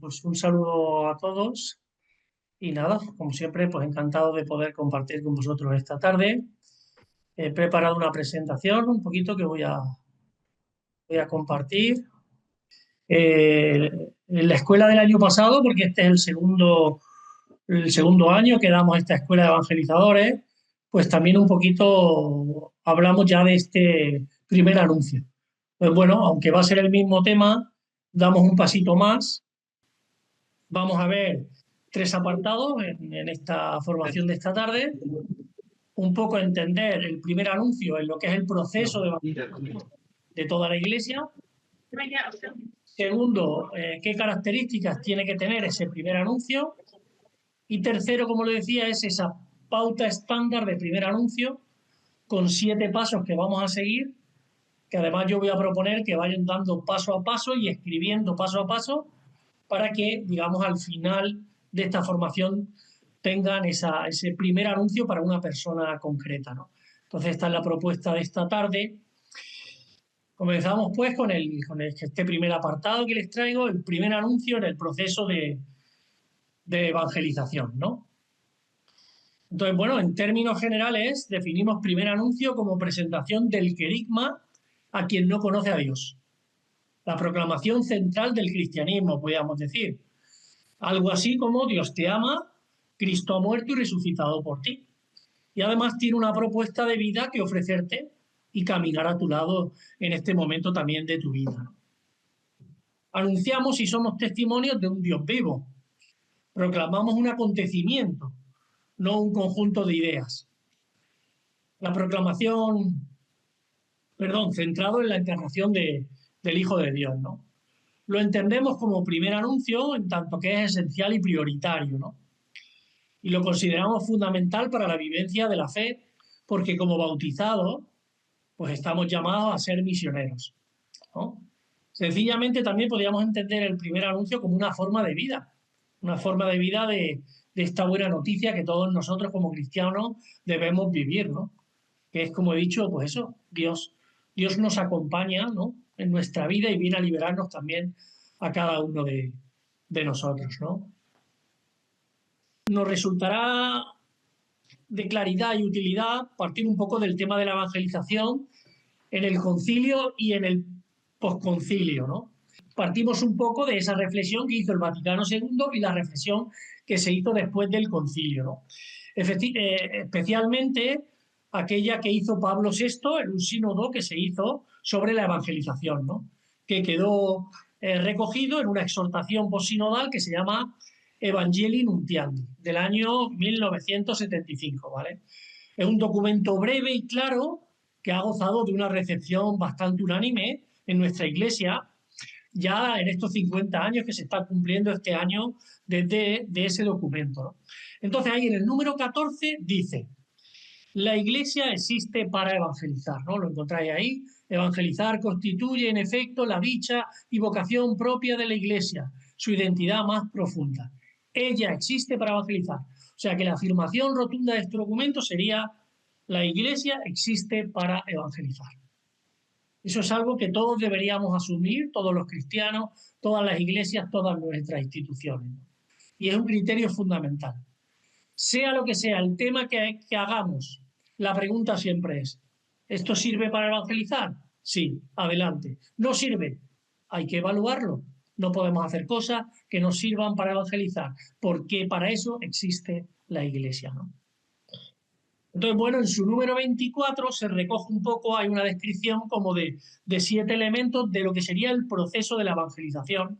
Pues un saludo a todos y nada, como siempre, pues encantado de poder compartir con vosotros esta tarde. He preparado una presentación un poquito que voy a compartir. En la escuela del año pasado, porque este es el segundo año que damos esta escuela de evangelizadores, pues también un poquito hablamos ya de este primer anuncio. Pues bueno, aunque va a ser el mismo tema, damos un pasito más. Vamos a ver tres apartados en esta formación de esta tarde. Un poco entender el primer anuncio en lo que es el proceso de toda la Iglesia. Segundo, qué características tiene que tener ese primer anuncio. Y tercero, como le decía, es esa pauta estándar de primer anuncio con 7 pasos que vamos a seguir, que además yo voy a proponer que vayan dando paso a paso y escribiendo paso a paso para que, digamos, al final de esta formación tengan ese primer anuncio para una persona concreta, ¿no? Entonces, esta es la propuesta de esta tarde. Comenzamos pues con este primer apartado que les traigo, el primer anuncio en el proceso de evangelización, ¿no? Entonces, bueno, en términos generales, definimos primer anuncio como presentación del querigma a quien no conoce a Dios. La proclamación central del cristianismo, podríamos decir. Algo así como Dios te ama, Cristo ha muerto y resucitado por ti. Y además tiene una propuesta de vida que ofrecerte y caminar a tu lado en este momento también de tu vida. Anunciamos y somos testimonios de un Dios vivo. Proclamamos un acontecimiento, no un conjunto de ideas. La proclamación, centrado en la encarnación del Hijo de Dios, ¿no? Lo entendemos como primer anuncio en tanto que es esencial y prioritario, ¿no? Y lo consideramos fundamental para la vivencia de la fe, porque como bautizados, pues estamos llamados a ser misioneros, ¿no? Sencillamente también podríamos entender el primer anuncio como una forma de vida de esta buena noticia que todos nosotros como cristianos debemos vivir, ¿no? Que es, como he dicho, pues eso, Dios nos acompaña, ¿no? En nuestra vida y viene a liberarnos también a cada uno de nosotros, ¿no? Nos resultará de claridad y utilidad partir un poco del tema de la evangelización en el concilio y en el posconcilio, ¿no? Partimos un poco de esa reflexión que hizo el Vaticano II y la reflexión que se hizo después del concilio, ¿no? Especialmente aquella que hizo Pablo VI en un sínodo que se hizo sobre la evangelización, ¿no? Que quedó recogido en una exhortación posinodal que se llama Evangelii Nuntiandi, del año 1975, ¿vale? Es un documento breve y claro que ha gozado de una recepción bastante unánime en nuestra Iglesia, ya en estos 50 años que se está cumpliendo este año desde de ese documento, ¿no? Entonces ahí en el número 14 dice, la Iglesia existe para evangelizar, ¿no? Lo encontráis ahí. Evangelizar constituye, en efecto, la dicha y vocación propia de la Iglesia, su identidad más profunda. Ella existe para evangelizar. O sea que la afirmación rotunda de este documento sería, la Iglesia existe para evangelizar. Eso es algo que todos deberíamos asumir, todos los cristianos, todas las iglesias, todas nuestras instituciones. Y es un criterio fundamental. Sea lo que sea el tema que hagamos, la pregunta siempre es, ¿esto sirve para evangelizar? Sí, adelante. ¿No sirve? Hay que evaluarlo. No podemos hacer cosas que nos sirvan para evangelizar, porque para eso existe la Iglesia, ¿no? Entonces, bueno, en su número 24 se recoge un poco, hay una descripción como de 7 elementos de lo que sería el proceso de la evangelización,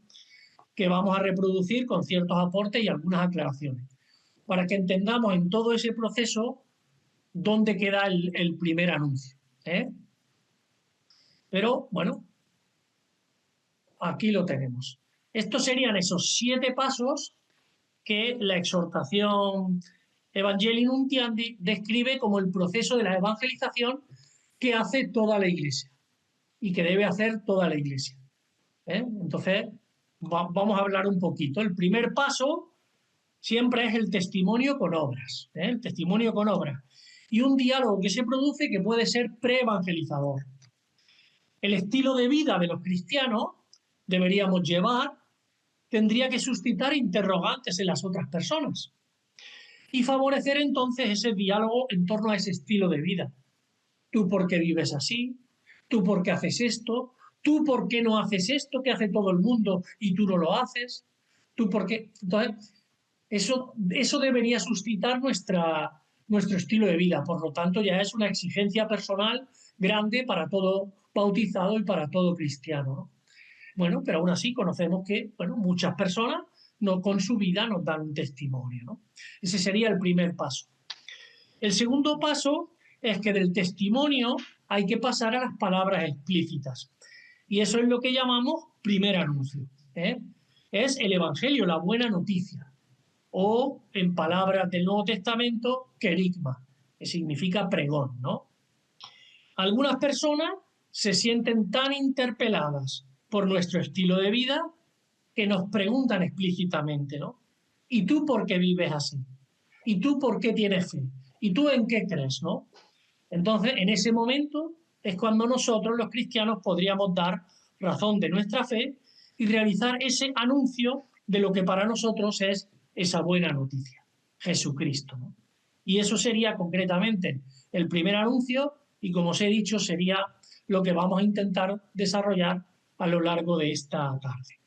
que vamos a reproducir con ciertos aportes y algunas aclaraciones para que entendamos en todo ese proceso dónde queda el primer anuncio, ¿eh? Pero bueno, aquí lo tenemos. Estos serían esos 7 pasos que la exhortación Evangelii Nuntiandi describe como el proceso de la evangelización que hace toda la Iglesia y que debe hacer toda la Iglesia, ¿eh? Entonces, vamos a hablar un poquito. El primer paso siempre es el testimonio con obras, ¿eh? El testimonio con obras. Y un diálogo que se produce que puede ser pre-evangelizador. El estilo de vida de los cristianos deberíamos llevar tendría que suscitar interrogantes en las otras personas y favorecer entonces ese diálogo en torno a ese estilo de vida. ¿Tú por qué vives así? ¿Tú por qué haces esto? ¿Tú por qué no haces esto que hace todo el mundo y tú no lo haces? ¿Tú por qué? Entonces, eso debería suscitar nuestro estilo de vida. Por lo tanto, ya es una exigencia personal grande para todo bautizado y para todo cristiano, ¿no? Bueno, pero aún así conocemos que, bueno, muchas personas no, con su vida nos dan un testimonio, ¿no? Ese sería el primer paso. El segundo paso es que del testimonio hay que pasar a las palabras explícitas. Y eso es lo que llamamos primer anuncio, ¿eh? Es el Evangelio, la buena noticia. O, en palabras del Nuevo Testamento, querigma, que significa pregón, ¿no? Algunas personas se sienten tan interpeladas por nuestro estilo de vida que nos preguntan explícitamente, ¿no? ¿Y tú por qué vives así? ¿Y tú por qué tienes fe? ¿Y tú en qué crees, no? Entonces, en ese momento es cuando nosotros, los cristianos, podríamos dar razón de nuestra fe y realizar ese anuncio de lo que para nosotros es esa buena noticia, Jesucristo, ¿no? Y eso sería concretamente el primer anuncio y, como os he dicho, sería lo que vamos a intentar desarrollar a lo largo de esta tarde.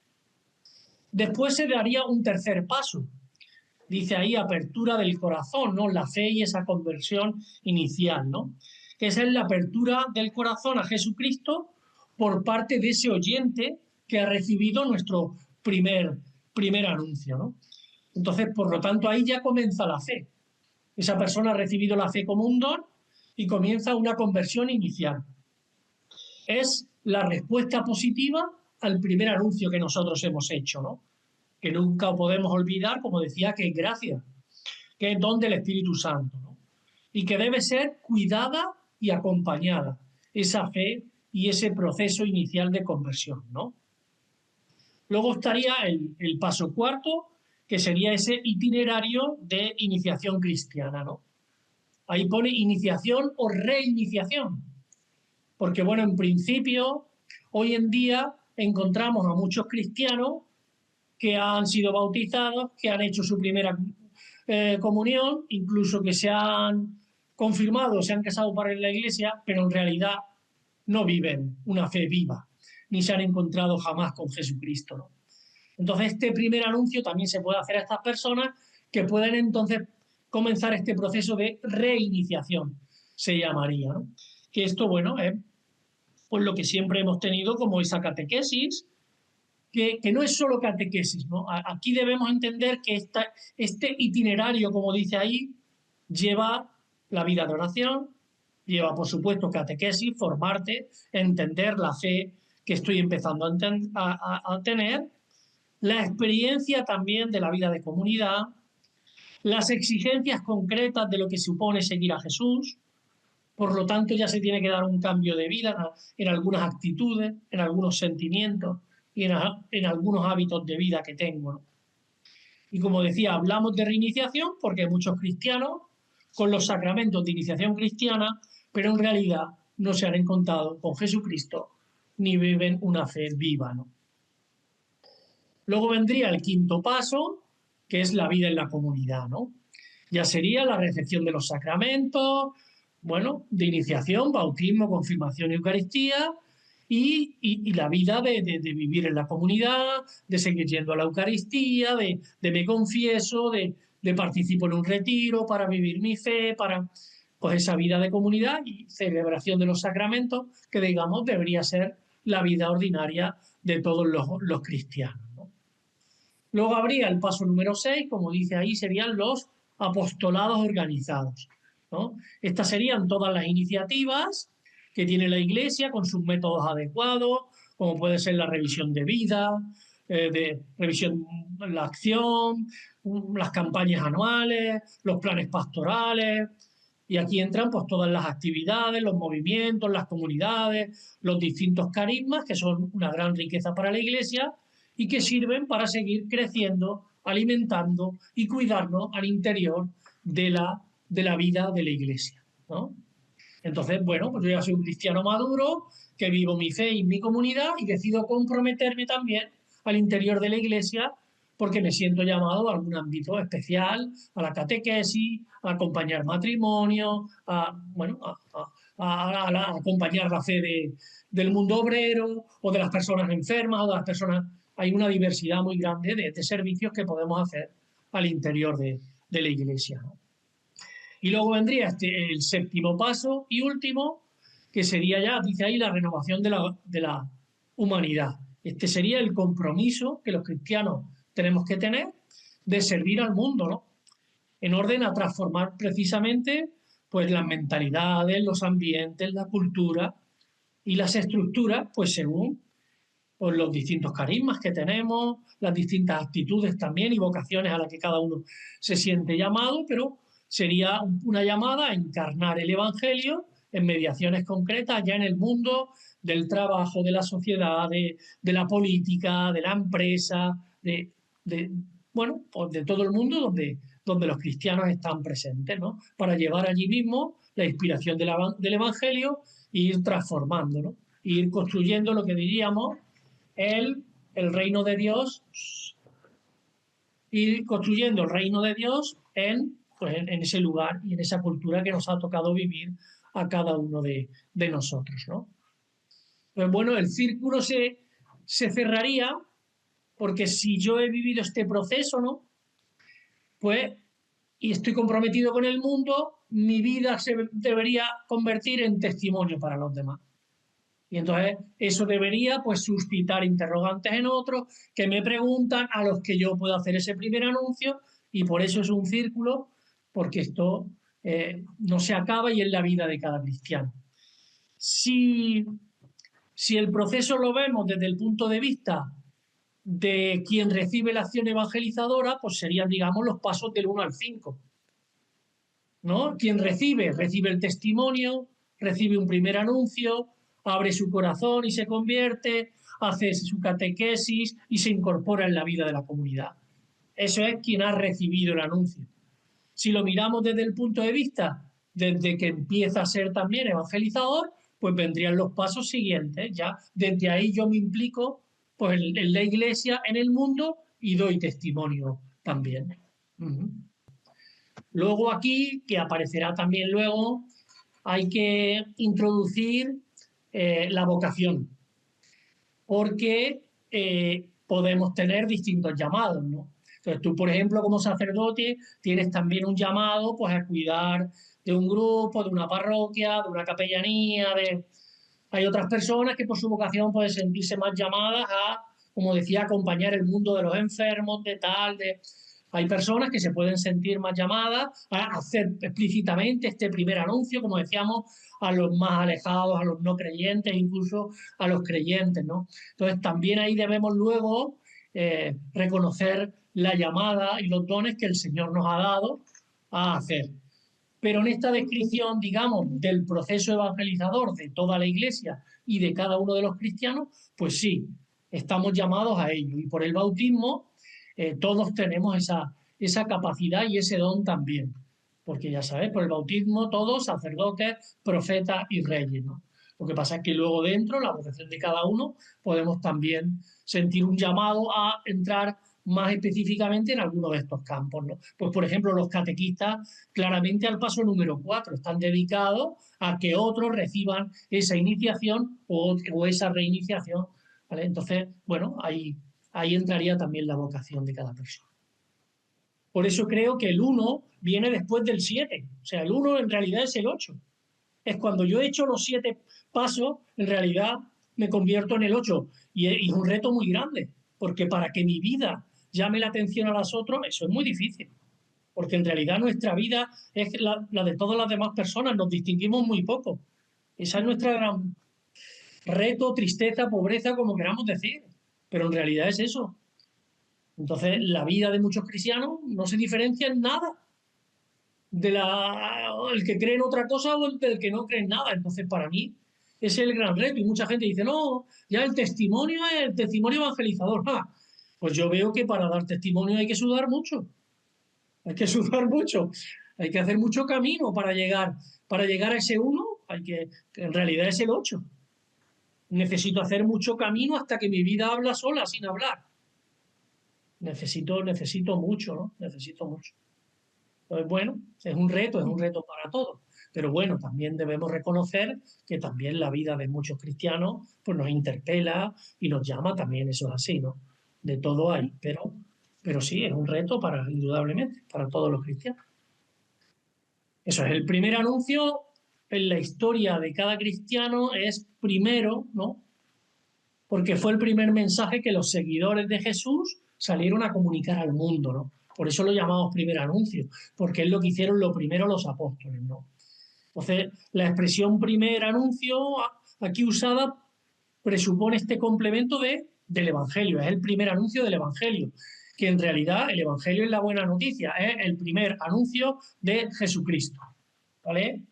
Después se daría un tercer paso. Dice ahí apertura del corazón, ¿no? La fe y esa conversión inicial, ¿no? Esa es la apertura del corazón a Jesucristo por parte de ese oyente que ha recibido nuestro primer anuncio, ¿no? Entonces, por lo tanto, ahí ya comienza la fe. Esa persona ha recibido la fe como un don y comienza una conversión inicial. Es la respuesta positiva al primer anuncio que nosotros hemos hecho, ¿no? Que nunca podemos olvidar, como decía, que es gracia, que es don del Espíritu Santo, ¿no? Y que debe ser cuidada y acompañada, esa fe y ese proceso inicial de conversión, ¿no? Luego estaría el paso cuarto, que sería ese itinerario de iniciación cristiana, ¿no? Ahí pone iniciación o reiniciación, porque, bueno, en principio, hoy en día encontramos a muchos cristianos que han sido bautizados, que han hecho su primera comunión, incluso que se han confirmado, se han casado para la iglesia, pero en realidad no viven una fe viva, ni se han encontrado jamás con Jesucristo, ¿no? Entonces, este primer anuncio también se puede hacer a estas personas que pueden entonces comenzar este proceso de reiniciación, se llamaría, ¿no? Que esto, bueno, es pues lo que siempre hemos tenido como esa catequesis, que no es solo catequesis, ¿no? Aquí debemos entender que este itinerario, como dice ahí, lleva la vida de oración, lleva, por supuesto, catequesis, formarte, entender la fe que estoy empezando a tener, la experiencia también de la vida de comunidad, las exigencias concretas de lo que supone seguir a Jesús. Por lo tanto, ya se tiene que dar un cambio de vida en algunas actitudes, en algunos sentimientos y en algunos hábitos de vida que tengo, ¿no? Y como decía, hablamos de reiniciación porque hay muchos cristianos con los sacramentos de iniciación cristiana, pero en realidad no se han encontrado con Jesucristo ni viven una fe viva, ¿no? Luego vendría el quinto paso, que es la vida en la comunidad, ¿no? Ya sería la recepción de los sacramentos, bueno, de iniciación, bautismo, confirmación y Eucaristía, y la vida de vivir en la comunidad, de seguir yendo a la Eucaristía, de me confieso, de participo en un retiro para vivir mi fe, para pues esa vida de comunidad y celebración de los sacramentos, que digamos debería ser la vida ordinaria de todos los cristianos, ¿no? Luego habría el paso número 6, como dice ahí, serían los apostolados organizados, ¿no? Estas serían todas las iniciativas que tiene la Iglesia con sus métodos adecuados, como puede ser la revisión de vida, de revisión de la acción, las campañas anuales, los planes pastorales. Y aquí entran pues todas las actividades, los movimientos, las comunidades, los distintos carismas, que son una gran riqueza para la Iglesia y que sirven para seguir creciendo, alimentando y cuidarnos al interior de la vida de la Iglesia, ¿no? Entonces, bueno, pues yo ya soy un cristiano maduro, que vivo mi fe y mi comunidad y decido comprometerme también al interior de la iglesia porque me siento llamado a algún ámbito especial, a la catequesis, a acompañar matrimonio, bueno, a acompañar la fe del mundo obrero o de las personas enfermas o de las personas. Hay una diversidad muy grande de servicios que podemos hacer al interior de la iglesia, ¿no? Y luego vendría el séptimo paso y último, que sería ya, dice ahí, la renovación de la humanidad. Este sería el compromiso que los cristianos tenemos que tener de servir al mundo, ¿no? En orden a transformar precisamente pues las mentalidades, los ambientes, la cultura y las estructuras, pues según pues, los distintos carismas que tenemos, las distintas actitudes también y vocaciones a las que cada uno se siente llamado, pero sería una llamada a encarnar el Evangelio en mediaciones concretas ya en el mundo del trabajo, de la sociedad, de la política, de la empresa, bueno, pues de todo el mundo donde los cristianos están presentes, ¿no? Para llevar allí mismo la inspiración del Evangelio e ir transformando, ¿no? E ir construyendo lo que diríamos el reino de Dios, ir construyendo el reino de Dios pues en ese lugar y en esa cultura que nos ha tocado vivir a cada uno de nosotros, ¿no? Pues bueno, el círculo se cerraría porque si yo he vivido este proceso, ¿no? Pues, y estoy comprometido con el mundo, mi vida se debería convertir en testimonio para los demás. Y entonces eso debería pues suscitar interrogantes en otros que me preguntan, a los que yo puedo hacer ese primer anuncio, y por eso es un círculo, porque esto no se acaba y es la vida de cada cristiano. Si el proceso lo vemos desde el punto de vista de quien recibe la acción evangelizadora, pues serían, digamos, los pasos del 1 al 5, ¿no? Quien recibe el testimonio, recibe un primer anuncio, abre su corazón y se convierte, hace su catequesis y se incorpora en la vida de la comunidad. Eso es quien ha recibido el anuncio. Si lo miramos desde el punto de vista desde que empieza a ser también evangelizador, pues vendrían los pasos siguientes. Ya desde ahí yo me implico pues, en la iglesia, en el mundo, y doy testimonio también. Luego aquí, que aparecerá también luego, hay que introducir la vocación, porque podemos tener distintos llamados, ¿no? Entonces tú, por ejemplo, como sacerdote, tienes también un llamado pues, a cuidar de un grupo, de una parroquia, de una capellanía. Hay otras personas que por su vocación pueden sentirse más llamadas a, como decía, acompañar el mundo de los enfermos, Hay personas que se pueden sentir más llamadas a hacer explícitamente este primer anuncio, como decíamos, a los más alejados, a los no creyentes, incluso a los creyentes, ¿no? Entonces también ahí debemos luego reconocer la llamada y los dones que el Señor nos ha dado a hacer. Pero en esta descripción, digamos, del proceso evangelizador de toda la Iglesia y de cada uno de los cristianos, pues sí, estamos llamados a ello. Y por el bautismo todos tenemos esa capacidad y ese don también. Porque ya sabes, por el bautismo todos, sacerdotes, profetas y reyes, ¿no? Lo que pasa es que luego dentro, la vocación de cada uno, podemos también sentir un llamado a entrar más específicamente en alguno de estos campos, ¿no? Pues, por ejemplo, los catequistas, claramente al paso número 4, están dedicados a que otros reciban esa iniciación o esa reiniciación, ¿vale? Entonces, bueno, ahí entraría también la vocación de cada persona. Por eso creo que el 1 viene después del 7. O sea, el 1 en realidad es el 8. Es cuando yo he hecho los 7 pasos, en realidad me convierto en el 8. Y es un reto muy grande, porque para que mi vida llame la atención a los otros, eso es muy difícil. Porque en realidad nuestra vida es la de todas las demás personas, nos distinguimos muy poco. Esa es nuestra gran reto, tristeza, pobreza, como queramos decir. Pero en realidad es eso. Entonces, la vida de muchos cristianos no se diferencia en nada el que cree en otra cosa o del que no cree en nada. Entonces, para mí, ese es el gran reto. Y mucha gente dice, no, ya el testimonio es el testimonio evangelizador. Pues yo veo que para dar testimonio hay que sudar mucho. Hay que sudar mucho. Hay que hacer mucho camino para llegar a ese 1, que en realidad es el 8. Necesito hacer mucho camino hasta que mi vida habla sola, sin hablar. necesito mucho, ¿no? Necesito mucho. Pues bueno, es un reto para todos. Pero bueno, también debemos reconocer que también la vida de muchos cristianos pues nos interpela y nos llama, también eso es así, ¿no? De todo hay, pero sí, es un reto para, indudablemente, para todos los cristianos. Eso es, el primer anuncio en la historia de cada cristiano es primero, ¿no? Porque fue el primer mensaje que los seguidores de Jesús salieron a comunicar al mundo, ¿no? Por eso lo llamamos primer anuncio, porque es lo que hicieron lo primero los apóstoles, ¿no? Entonces, la expresión primer anuncio aquí usada presupone este complemento del Evangelio, es el primer anuncio del Evangelio, que en realidad el Evangelio es la buena noticia, es el primer anuncio de Jesucristo, ¿vale?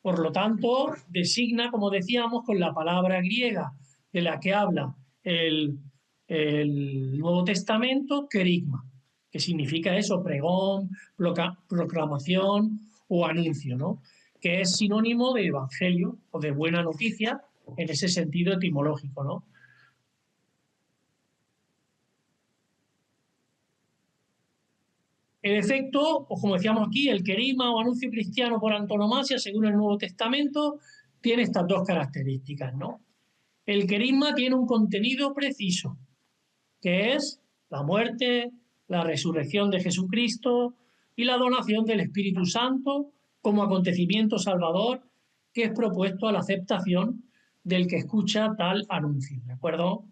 Por lo tanto, designa, como decíamos, con la palabra griega de la que habla el, el Nuevo Testamento, querigma, que significa eso, pregón, proclamación o anuncio, ¿no? Que es sinónimo de evangelio o de buena noticia en ese sentido etimológico, ¿no? En efecto, o como decíamos aquí, el querigma o anuncio cristiano por antonomasia, según el Nuevo Testamento, tiene estas dos características, ¿no? El querigma tiene un contenido preciso, que es la muerte, la resurrección de Jesucristo y la donación del Espíritu Santo como acontecimiento salvador que es propuesto a la aceptación del que escucha tal anuncio, ¿de acuerdo?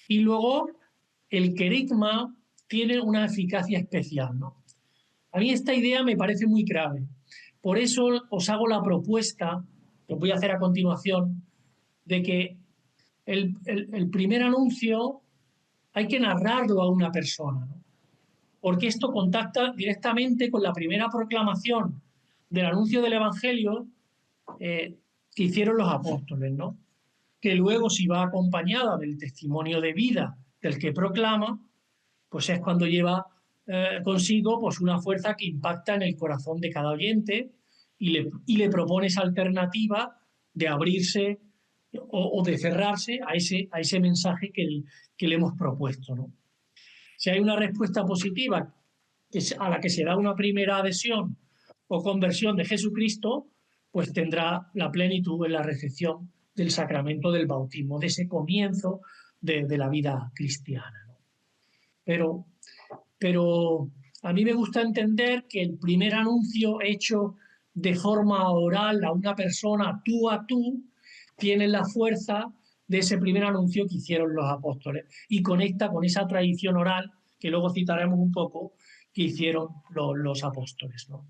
Y luego el querigma tiene una eficacia especial, ¿no? A mí esta idea me parece muy grave. Por eso os hago la propuesta, que os voy a hacer a continuación, de que el primer anuncio hay que narrarlo a una persona, ¿no? Porque esto contacta directamente con la primera proclamación del anuncio del Evangelio eh, que hicieron los apóstoles, ¿no? Que luego, si va acompañada del testimonio de vida del que proclama, pues es cuando lleva consigo pues una fuerza que impacta en el corazón de cada oyente y le propone esa alternativa de abrirse o de cerrarse a ese mensaje que le hemos propuesto, ¿no? Si hay una respuesta positiva a la que se da una primera adhesión o conversión de Jesucristo, pues tendrá la plenitud en la recepción del sacramento del bautismo, de ese comienzo de la vida cristiana, ¿no? Pero, pero a mí me gusta entender que el primer anuncio hecho de forma oral a una persona tú a tú tiene la fuerza de ese primer anuncio que hicieron los apóstoles y conecta con esa tradición oral que luego citaremos un poco que hicieron los apóstoles, ¿no?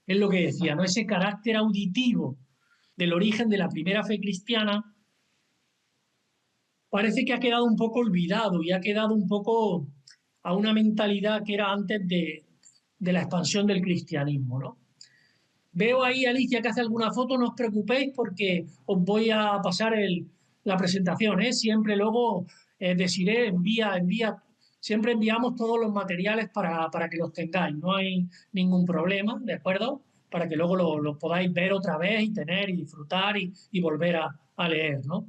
Es lo que decía, ¿no? Ese carácter auditivo del origen de la primera fe cristiana parece que ha quedado un poco olvidado y ha quedado un poco a una mentalidad que era antes de la expansión del cristianismo, ¿no? Veo ahí, Alicia, que hace alguna foto, no os preocupéis porque os voy a pasar la presentación, ¿eh? Siempre luego Desiree envía, siempre enviamos todos los materiales para que los tengáis, no hay ningún problema, ¿de acuerdo? Para que luego lo podáis ver otra vez y tener y disfrutar y volver a leer, ¿no?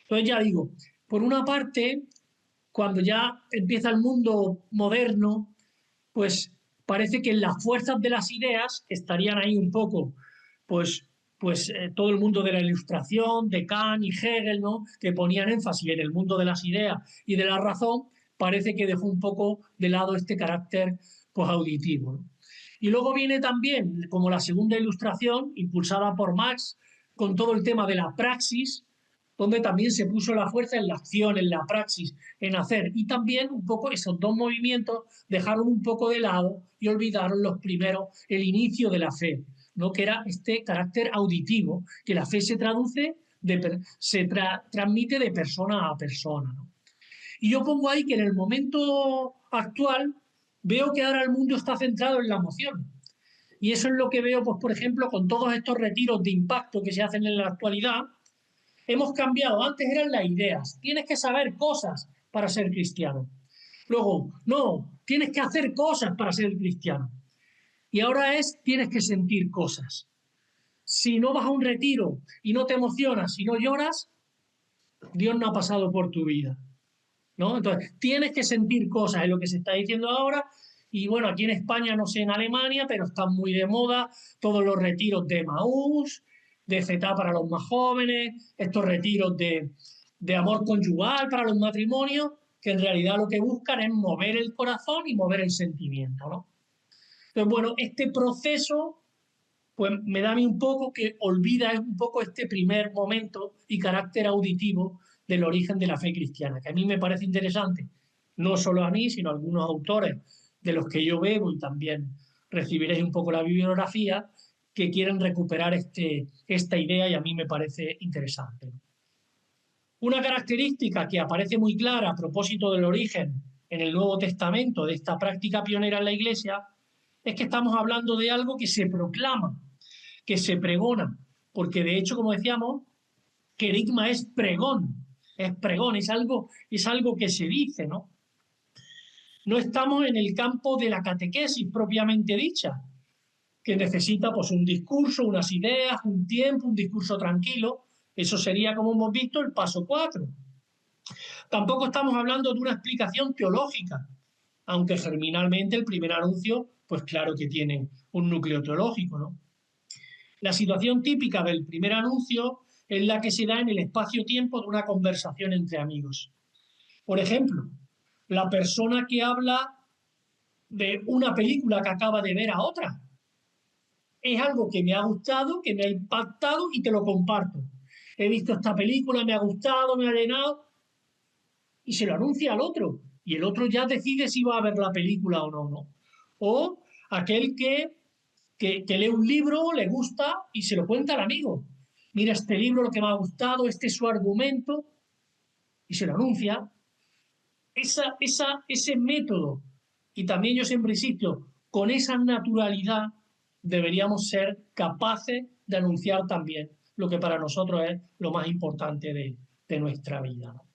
Entonces ya digo, por una parte, cuando ya empieza el mundo moderno, pues parece que las fuerzas de las ideas estarían ahí un poco, pues, todo el mundo de la Ilustración, de Kant y Hegel, ¿no? Que ponían énfasis en el mundo de las ideas y de la razón, parece que dejó un poco de lado este carácter pues, auditivo, ¿no? Y luego viene también, como la segunda Ilustración, impulsada por Marx, con todo el tema de la praxis, donde también se puso la fuerza en la acción, en la praxis, en hacer. Y también un poco esos dos movimientos dejaron un poco de lado y olvidaron los primeros, el inicio de la fe, ¿no? Que era este carácter auditivo, que la fe se traduce, transmite de persona a persona, ¿no? Y yo pongo ahí que en el momento actual veo que ahora el mundo está centrado en la emoción. Y eso es lo que veo, pues, por ejemplo, con todos estos retiros de impacto que se hacen en la actualidad. Hemos cambiado, antes eran las ideas, tienes que saber cosas para ser cristiano. Luego, no, tienes que hacer cosas para ser cristiano. Y ahora tienes que sentir cosas. Si no vas a un retiro y no te emocionas, si no lloras, Dios no ha pasado por tu vida. ¿no? Entonces, tienes que sentir cosas, es lo que se está diciendo ahora. Y bueno, aquí en España, no sé en Alemania, pero están muy de moda todos los retiros de Emaús, de CETA para los más jóvenes, estos retiros de amor conyugal para los matrimonios, que en realidad lo que buscan es mover el corazón y mover el sentimiento, ¿no? Entonces, bueno, este proceso pues me da a mí un poco que olvida un poco este primer momento y carácter auditivo del origen de la fe cristiana, que a mí me parece interesante, no solo a mí, sino a algunos autores de los que yo bebo y también recibiréis un poco la bibliografía, que quieren recuperar esta idea y a mí me parece interesante. Una característica que aparece muy clara a propósito del origen en el Nuevo Testamento de esta práctica pionera en la Iglesia es que estamos hablando de algo que se proclama, que se pregona, porque de hecho, como decíamos, querigma es pregón, es algo que se dice, ¿no? No estamos en el campo de la catequesis propiamente dicha, que necesita pues un discurso, unas ideas, un tiempo, un discurso tranquilo. Eso sería, como hemos visto, el paso 4. Tampoco estamos hablando de una explicación teológica, aunque germinalmente el primer anuncio, pues claro que tiene un núcleo teológico, ¿no? La situación típica del primer anuncio es la que se da en el espacio-tiempo de una conversación entre amigos. Por ejemplo, la persona que habla de una película que acaba de ver a otra. Es algo que me ha gustado, que me ha impactado y te lo comparto. He visto esta película, me ha gustado, me ha llenado y se lo anuncia al otro. Y el otro ya decide si va a ver la película o no, ¿no? O aquel que lee un libro, le gusta y se lo cuenta al amigo. Mira este libro, lo que me ha gustado, este es su argumento, y se lo anuncia. Ese método, y también yo siempre insisto, con esa naturalidad deberíamos ser capaces de anunciar también lo que para nosotros es lo más importante de nuestra vida, ¿no?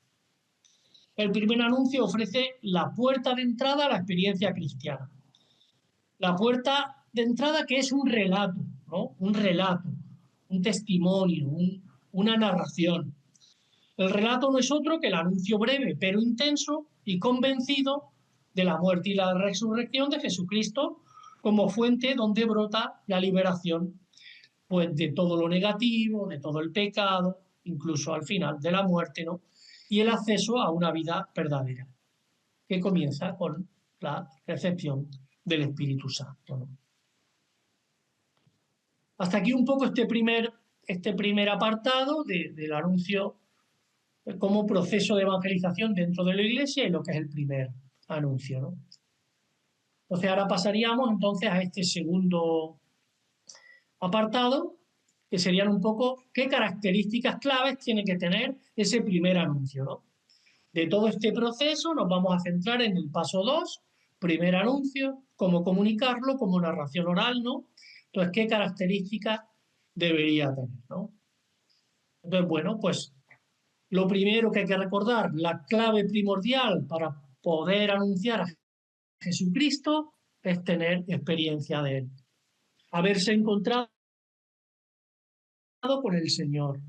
El primer anuncio ofrece la puerta de entrada a la experiencia cristiana. La puerta de entrada que es un relato, ¿no? Un relato, un testimonio, una narración. El relato no es otro que el anuncio breve pero intenso y convencido de la muerte y la resurrección de Jesucristo como fuente donde brota la liberación, pues, de todo lo negativo, de todo el pecado, incluso al final de la muerte, ¿no? Y el acceso a una vida verdadera, que comienza con la recepción del Espíritu Santo, ¿no? Hasta aquí un poco este primer apartado del anuncio como proceso de evangelización dentro de la Iglesia y lo que es el primer anuncio, ¿no? Entonces ahora pasaríamos entonces a este segundo apartado, que serían un poco qué características claves tiene que tener ese primer anuncio, ¿no? De todo este proceso nos vamos a centrar en el paso 2, primer anuncio, cómo comunicarlo, como narración oral, ¿no? Entonces, ¿qué características debería tener, ¿no? Entonces, bueno, pues lo primero que hay que recordar, la clave primordial para poder anunciar a Jesucristo es tener experiencia de Él. Haberse encontrado con el Señor,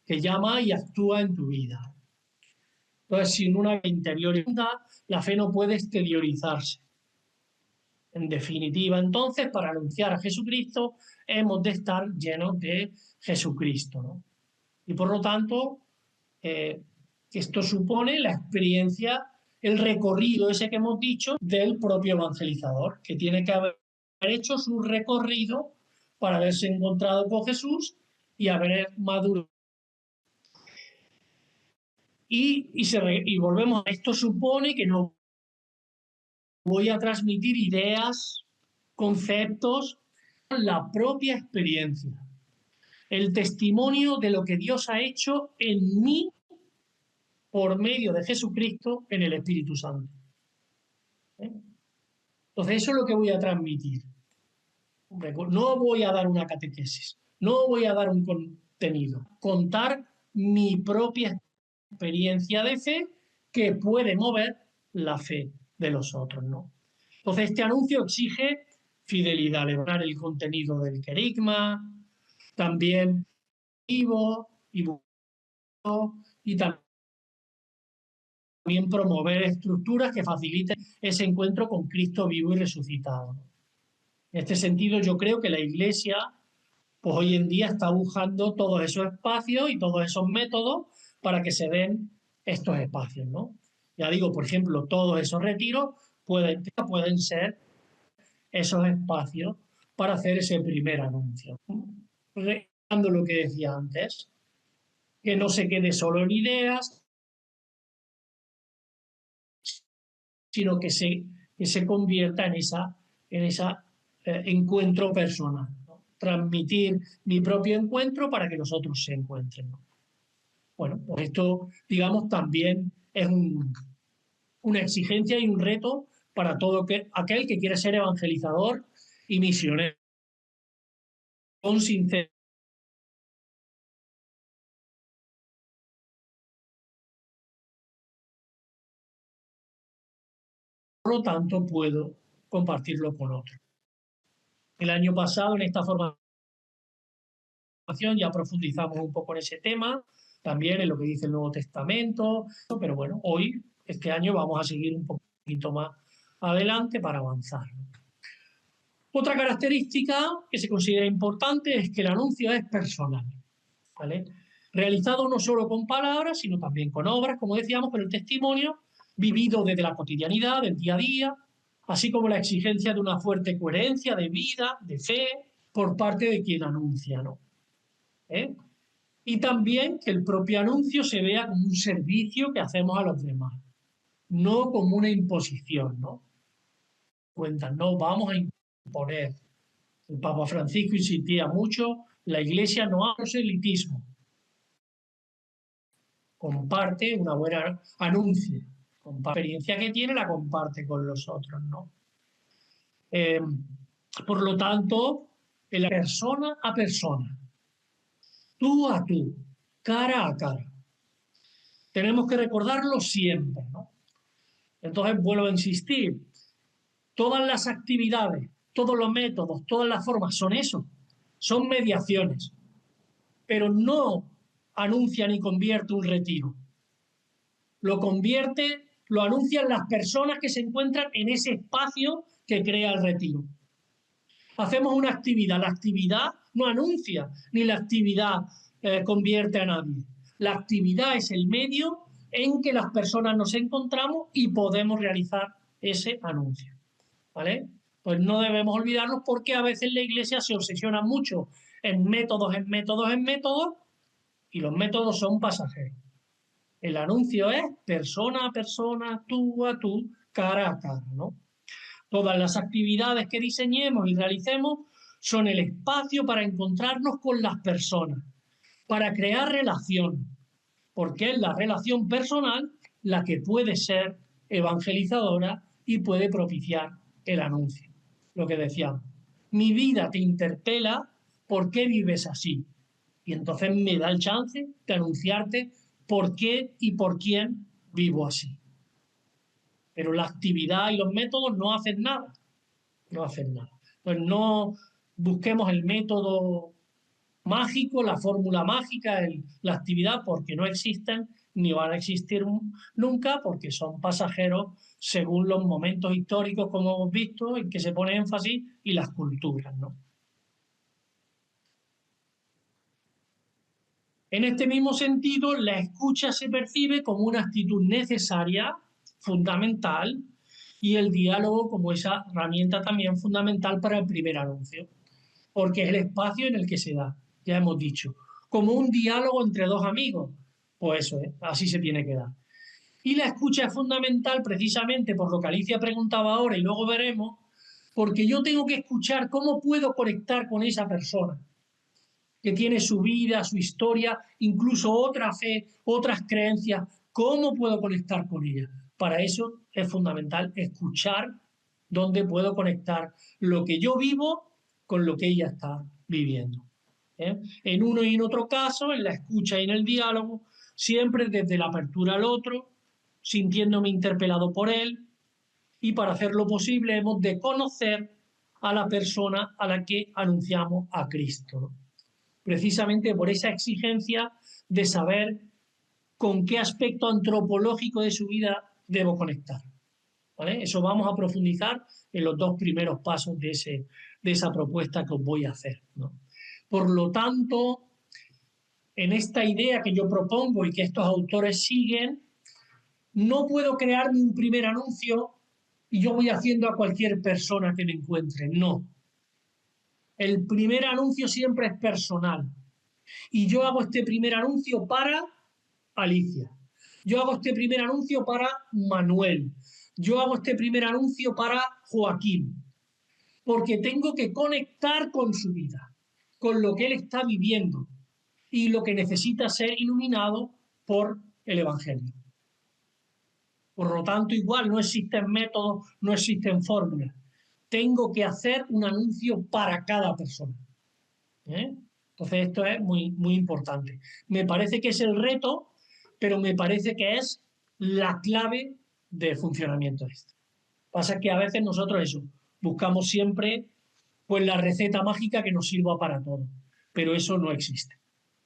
que llama y actúa en tu vida. Entonces, sin una interioridad, la fe no puede exteriorizarse. En definitiva, entonces, para anunciar a Jesucristo, hemos de estar llenos de Jesucristo, ¿no? Y por lo tanto, esto supone la experiencia, el recorrido ese que hemos dicho del propio evangelizador, que tiene que haber hecho su recorrido para haberse encontrado con Jesús y haber madurado. Y volvemos, esto supone que no voy a transmitir ideas, conceptos, la propia experiencia, el testimonio de lo que Dios ha hecho en mí por medio de Jesucristo en el Espíritu Santo. Entonces, eso es lo que voy a transmitir. No voy a dar una catequesis, no voy a dar un contenido, contar mi propia experiencia de fe que puede mover la fe de los otros, ¿no? Entonces, este anuncio exige fidelidad, lograr el contenido del querigma, también vivo y también también promover estructuras que faciliten ese encuentro con Cristo vivo y resucitado. En este sentido, yo creo que la Iglesia, pues hoy en día está buscando todos esos espacios y todos esos métodos para que se den estos espacios, ¿no? Ya digo, por ejemplo, todos esos retiros pueden ser esos espacios para hacer ese primer anuncio. Recordando lo que decía antes, que no se quede solo en ideas, sino que se convierta en esa encuentro personal, ¿no? Transmitir mi propio encuentro para que los otros se encuentren, ¿no? Bueno, pues esto, digamos, también es una exigencia y un reto para todo aquel que quiere ser evangelizador y misionero con sinceridad. Por lo tanto, puedo compartirlo con otros. El año pasado, en esta formación, ya profundizamos un poco en ese tema, también en lo que dice el Nuevo Testamento, pero bueno, hoy, este año, vamos a seguir un poquito más adelante para avanzar. Otra característica que se considera importante es que el anuncio es personal, ¿vale? Realizado no solo con palabras, sino también con obras, como decíamos, pero el testimonio vivido desde la cotidianidad, del día a día, así como la exigencia de una fuerte coherencia de vida, de fe, por parte de quien anuncia, ¿no? ¿Eh? Y también que el propio anuncio se vea como un servicio que hacemos a los demás, no como una imposición, ¿no? Cuentan, no vamos a imponer. El Papa Francisco insistía mucho, la Iglesia no hace proselitismo, comparte una buena anuncio, comparte la experiencia que tiene, la comparte con los otros, ¿no? Eh, por lo tanto, la persona a persona, tú a tú, cara a cara. Tenemos que recordarlo siempre, ¿no? Entonces, vuelvo a insistir, todas las actividades, todos los métodos, todas las formas son eso, son mediaciones, pero no anuncia ni convierte un retiro. Lo anuncian las personas que se encuentran en ese espacio que crea el retiro. Hacemos una actividad, la actividad no anuncia, ni la actividad convierte a nadie. La actividad es el medio en que las personas nos encontramos y podemos realizar ese anuncio, ¿vale? Pues no debemos olvidarnos porque a veces la Iglesia se obsesiona mucho en métodos, en métodos, en métodos, y los métodos son pasajeros. El anuncio es persona a persona, tú a tú, cara a cara, ¿no? Todas las actividades que diseñemos y realicemos son el espacio para encontrarnos con las personas, para crear relación, porque es la relación personal la que puede ser evangelizadora y puede propiciar el anuncio. Lo que decíamos, mi vida te interpela, ¿por qué vives así? Y entonces me da el chance de anunciarte por qué y por quién vivo así. Pero la actividad y los métodos no hacen nada, no hacen nada. Pues no busquemos el método mágico, la fórmula mágica, la actividad, porque no existen ni van a existir nunca, porque son pasajeros según los momentos históricos, como hemos visto, en que se pone énfasis y las culturas, ¿no? En este mismo sentido, la escucha se percibe como una actitud necesaria, fundamental, y el diálogo como esa herramienta también fundamental para el primer anuncio, porque es el espacio en el que se da, ya hemos dicho, como un diálogo entre dos amigos, pues eso es, así se tiene que dar. Y la escucha es fundamental precisamente por lo que Alicia preguntaba ahora y luego veremos, porque yo tengo que escuchar cómo puedo conectar con esa persona que tiene su vida, su historia, incluso otra fe, otras creencias, ¿cómo puedo conectar con ella? Para eso es fundamental escuchar dónde puedo conectar lo que yo vivo con lo que ella está viviendo. ¿Eh? En uno y en otro caso, en la escucha y en el diálogo, siempre desde la apertura al otro, sintiéndome interpelado por él, y para hacerlo posible hemos de conocer a la persona a la que anunciamos a Cristo, ¿no? Precisamente por esa exigencia de saber con qué aspecto antropológico de su vida debo conectar. ¿Vale? Eso vamos a profundizar en los dos primeros pasos de esa propuesta que os voy a hacer, ¿no? Por lo tanto, en esta idea que yo propongo y que estos autores siguen, no puedo crearme un primer anuncio y yo voy haciendo a cualquier persona que me encuentre. No. El primer anuncio siempre es personal. Y yo hago este primer anuncio para Alicia. Yo hago este primer anuncio para Manuel. Yo hago este primer anuncio para Joaquín. Porque tengo que conectar con su vida, con lo que él está viviendo y lo que necesita ser iluminado por el Evangelio. Por lo tanto, igual no existen métodos, no existen fórmulas. Tengo que hacer un anuncio para cada persona. Entonces, esto es muy, muy importante. Me parece que es el reto, pero me parece que es la clave del funcionamiento de esto. Pasa que a veces nosotros eso, buscamos siempre pues la receta mágica que nos sirva para todo, pero eso no existe,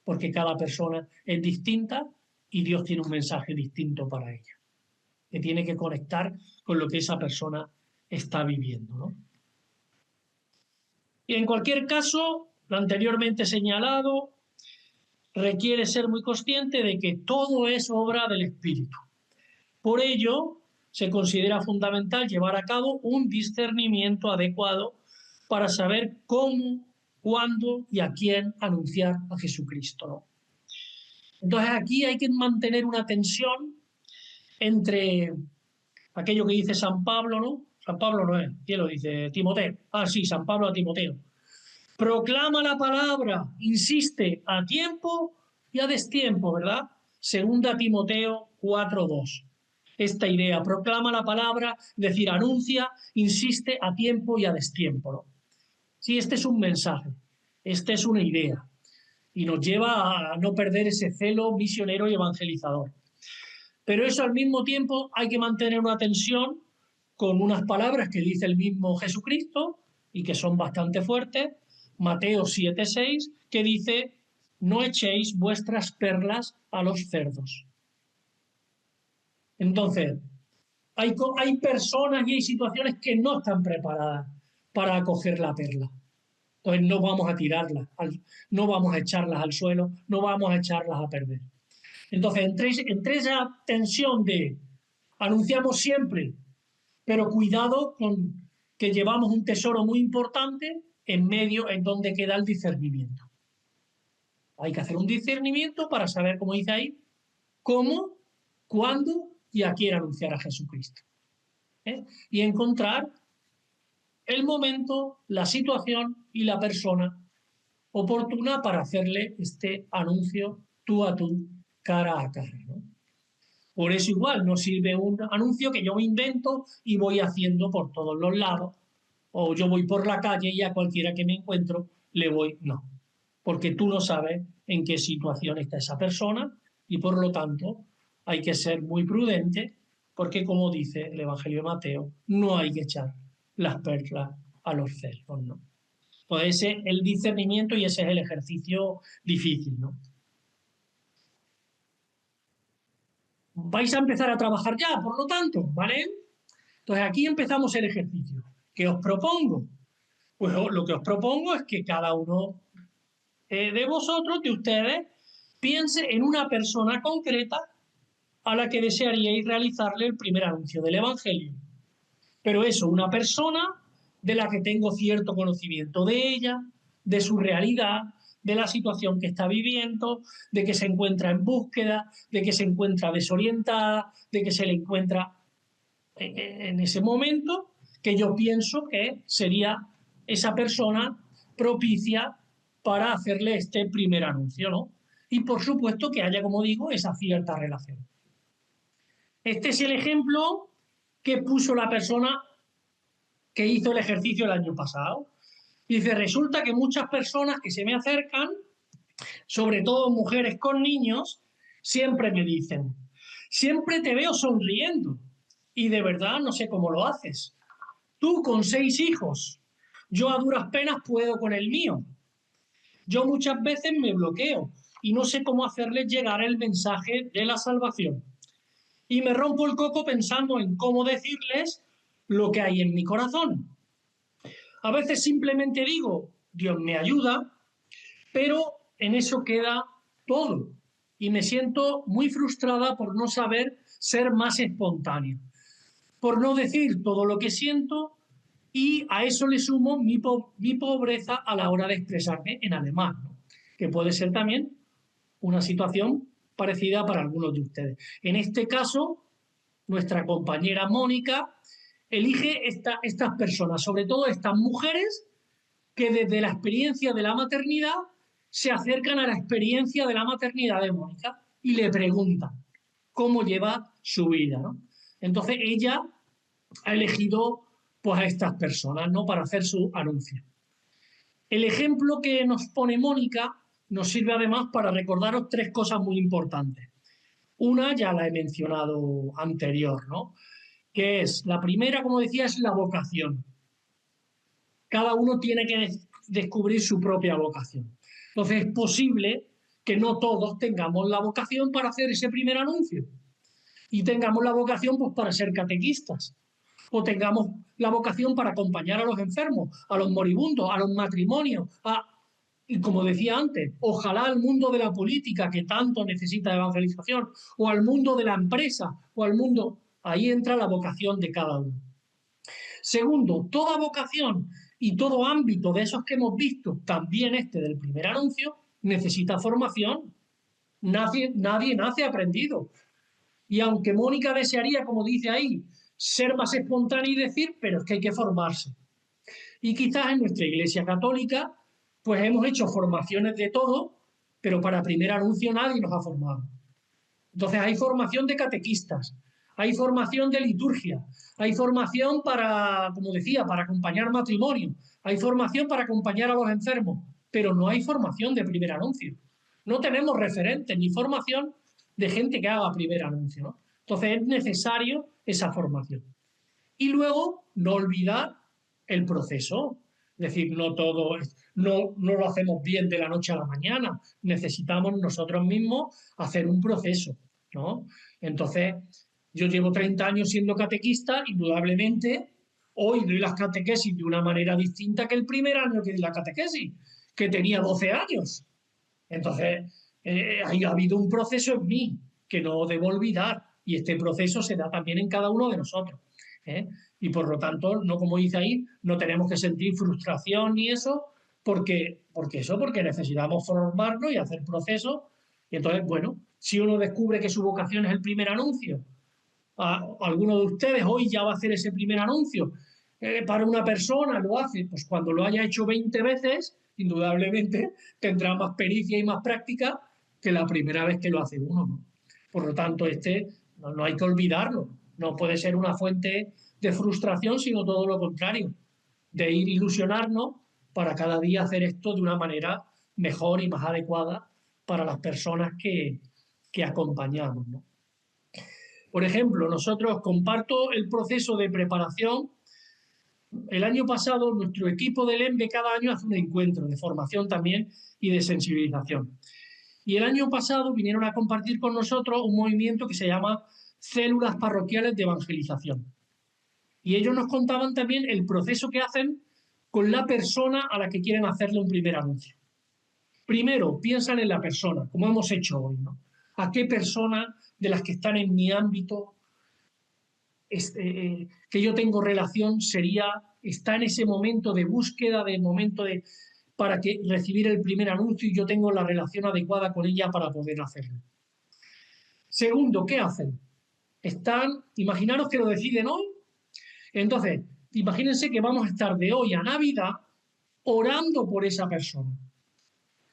porque cada persona es distinta y Dios tiene un mensaje distinto para ella, que tiene que conectar con lo que esa persona está viviendo, ¿no? Y en cualquier caso, lo anteriormente señalado requiere ser muy consciente de que todo es obra del Espíritu. Por ello, se considera fundamental llevar a cabo un discernimiento adecuado para saber cómo, cuándo y a quién anunciar a Jesucristo, ¿no? Entonces aquí hay que mantener una tensión entre aquello que dice San Pablo, ¿no? San Pablo no es, ¿quién lo dice? Timoteo. Ah, sí, San Pablo a Timoteo. Proclama la palabra, insiste a tiempo y a destiempo, ¿verdad? Segunda Timoteo 4:2. Esta idea, proclama la palabra, es decir, anuncia, insiste a tiempo y a destiempo, ¿no? Sí, este es un mensaje, esta es una idea y nos lleva a no perder ese celo misionero y evangelizador. Pero eso al mismo tiempo hay que mantener una tensión con unas palabras que dice el mismo Jesucristo y que son bastante fuertes, Mateo 7:6, que dice, no echéis vuestras perlas a los cerdos. Entonces, hay personas y hay situaciones que no están preparadas para acoger la perla. Entonces no vamos a tirarlas, no vamos a echarlas al suelo, no vamos a echarlas a perder. Entonces, entre esa tensión de anunciamos siempre, pero cuidado con que llevamos un tesoro muy importante, en medio es donde queda el discernimiento. Hay que hacer un discernimiento para saber, como dice ahí, cómo, cuándo y a quién anunciar a Jesucristo. Y encontrar el momento, la situación y la persona oportuna para hacerle este anuncio tú a tú, cara a cara, ¿no? Por eso igual no sirve un anuncio que yo me invento y voy haciendo por todos los lados, o yo voy por la calle y a cualquiera que me encuentro le voy, no, porque tú no sabes en qué situación está esa persona y por lo tanto hay que ser muy prudente porque como dice el Evangelio de Mateo, no hay que echar las perlas a los cerdos, ¿no? Pues ese es el discernimiento y ese es el ejercicio difícil, ¿no? Vais a empezar a trabajar ya, por lo tanto, ¿vale? Entonces aquí empezamos el ejercicio. ¿Qué os propongo? Pues lo que os propongo es que cada uno de vosotros, de ustedes, piense en una persona concreta a la que desearíais realizarle el primer anuncio del Evangelio. Pero eso, una persona de la que tengo cierto conocimiento de ella, de su realidad, de la situación que está viviendo, de que se encuentra en búsqueda, de que se encuentra desorientada, de que se le encuentra en ese momento, que yo pienso que sería esa persona propicia para hacerle este primer anuncio, ¿no? Y por supuesto que haya, como digo, esa cierta relación. Este es el ejemplo que puso la persona que hizo el ejercicio el año pasado. Dice, resulta que muchas personas que se me acercan, sobre todo mujeres con niños, siempre me dicen, siempre te veo sonriendo y de verdad no sé cómo lo haces. Tú con 6 hijos, yo a duras penas puedo con el mío. Yo muchas veces me bloqueo y no sé cómo hacerles llegar el mensaje de la salvación. Y me rompo el coco pensando en cómo decirles lo que hay en mi corazón. A veces simplemente digo, Dios me ayuda, pero en eso queda todo. Y me siento muy frustrada por no saber ser más espontánea, por no decir todo lo que siento, y a eso le sumo mi pobreza a la hora de expresarme en alemán, ¿no? Que puede ser también una situación parecida para algunos de ustedes. En este caso, nuestra compañera Mónica elige estas personas, sobre todo estas mujeres que desde la experiencia de la maternidad se acercan a la experiencia de la maternidad de Mónica y le preguntan cómo lleva su vida, ¿no? Entonces ella ha elegido pues a estas personas, ¿no?, para hacer su anuncio. El ejemplo que nos pone Mónica nos sirve además para recordaros tres cosas muy importantes. Una ya la he mencionado anterior, ¿no?, que es, la primera, como decía, es la vocación. Cada uno tiene que descubrir su propia vocación. Entonces es posible que no todos tengamos la vocación para hacer ese primer anuncio y tengamos la vocación pues para ser catequistas, o tengamos la vocación para acompañar a los enfermos, a los moribundos, a los matrimonios, y como decía antes, ojalá al mundo de la política que tanto necesita evangelización, o al mundo de la empresa, o al mundo... Ahí entra la vocación de cada uno. Segundo, toda vocación y todo ámbito de esos que hemos visto, también este del primer anuncio, necesita formación. Nadie nace aprendido. Y aunque Mónica desearía, como dice ahí, ser más espontánea y decir, pero es que hay que formarse. Y quizás en nuestra Iglesia Católica, pues hemos hecho formaciones de todo, pero para primer anuncio nadie nos ha formado. Entonces hay formación de catequistas, hay formación de liturgia, hay formación para, como decía, para acompañar matrimonio, hay formación para acompañar a los enfermos, pero no hay formación de primer anuncio. No tenemos referentes ni formación de gente que haga primer anuncio, ¿no? Entonces es necesario esa formación. Y luego no olvidar el proceso. Es decir, no lo hacemos bien de la noche a la mañana. Necesitamos nosotros mismos hacer un proceso, ¿no? Entonces, yo llevo 30 años siendo catequista, indudablemente, hoy doy las catequesis de una manera distinta que el primer año que di la catequesis, que tenía 12 años. Entonces, ahí ha habido un proceso en mí que no debo olvidar, y este proceso se da también en cada uno de nosotros, ¿eh? Y por lo tanto, no, como dice ahí, no tenemos que sentir frustración ni eso, porque necesitamos formarnos y hacer procesos. Y entonces, bueno, si uno descubre que su vocación es el primer anuncio, alguno de ustedes hoy ya va a hacer ese primer anuncio, para una persona lo hace, pues cuando lo haya hecho 20 veces, indudablemente tendrá más pericia y más práctica que la primera vez que lo hace uno, ¿no? Por lo tanto, no hay que olvidarlo, no puede ser una fuente de frustración, sino todo lo contrario, de ir ilusionarnos para cada día hacer esto de una manera mejor y más adecuada para las personas que acompañamos, ¿no? Por ejemplo, nosotros comparto el proceso de preparación. El año pasado, nuestro equipo del ENVE cada año hace un encuentro de formación también y de sensibilización. Y el año pasado vinieron a compartir con nosotros un movimiento que se llama Células Parroquiales de Evangelización. Y ellos nos contaban también el proceso que hacen con la persona a la que quieren hacerle un primer anuncio. Primero, piensan en la persona, como hemos hecho hoy, ¿no? ¿A qué persona de las que están en mi ámbito que yo tengo relación está en ese momento de búsqueda, para que recibir el primer anuncio, y yo tengo la relación adecuada con ella para poder hacerlo? Segundo, ¿qué hacen? Imaginaros que lo deciden hoy. Entonces, imagínense que vamos a estar de hoy a Navidad orando por esa persona.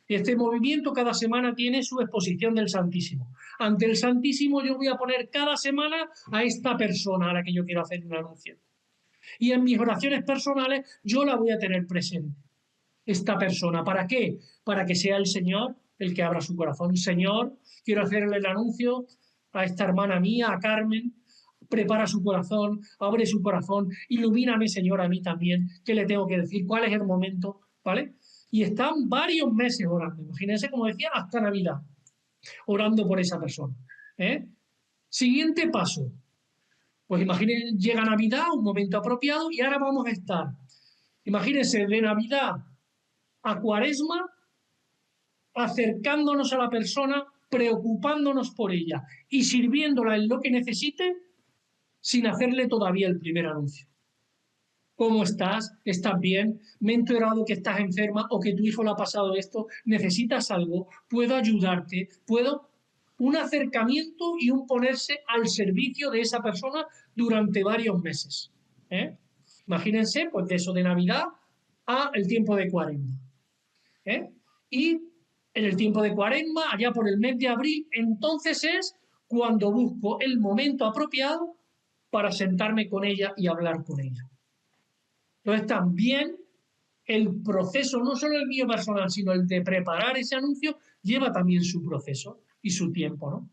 Este movimiento cada semana tiene su exposición del Santísimo. Ante el Santísimo yo voy a poner cada semana a esta persona a la que yo quiero hacer un anuncio. Y en mis oraciones personales yo la voy a tener presente. Esta persona, ¿para qué? Para que sea el Señor el que abra su corazón. Señor, quiero hacerle el anuncio a esta hermana mía, a Carmen. Prepara su corazón, abre su corazón, ilumíname, Señor, a mí también. ¿Qué le tengo que decir? ¿Cuál es el momento? ¿Vale? y están varios meses orando. Imagínense, como decía, hasta Navidad, orando por esa persona. Siguiente paso. Pues imaginen, llega Navidad, un momento apropiado, y ahora vamos a estar, imagínense, de Navidad a Cuaresma, acercándonos a la persona, preocupándonos por ella y sirviéndola en lo que necesite sin hacerle todavía el primer anuncio. ¿Cómo estás? ¿Estás bien? Me he enterado que estás enferma o que tu hijo le ha pasado esto. ¿Necesitas algo? ¿Puedo ayudarte? ¿Puedo? Un acercamiento y un ponerse al servicio de esa persona durante varios meses. Imagínense, pues de eso de Navidad a el tiempo de Cuaresma. Y en el tiempo de Cuaresma, allá por el mes de abril, entonces es cuando busco el momento apropiado para sentarme con ella y hablar con ella. Entonces también el proceso, no solo el mío personal, sino el de preparar ese anuncio, lleva también su proceso y su tiempo, ¿no?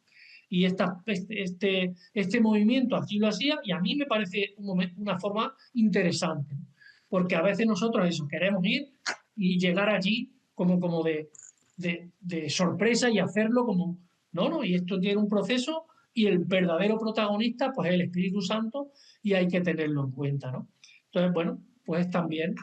Y este movimiento aquí lo hacía y a mí me parece una forma interesante, ¿no? Porque a veces nosotros eso, queremos ir y llegar allí como de sorpresa y hacerlo como, no, y esto tiene un proceso y el verdadero protagonista pues es el Espíritu Santo y hay que tenerlo en cuenta, ¿no? Entonces, bueno, pues también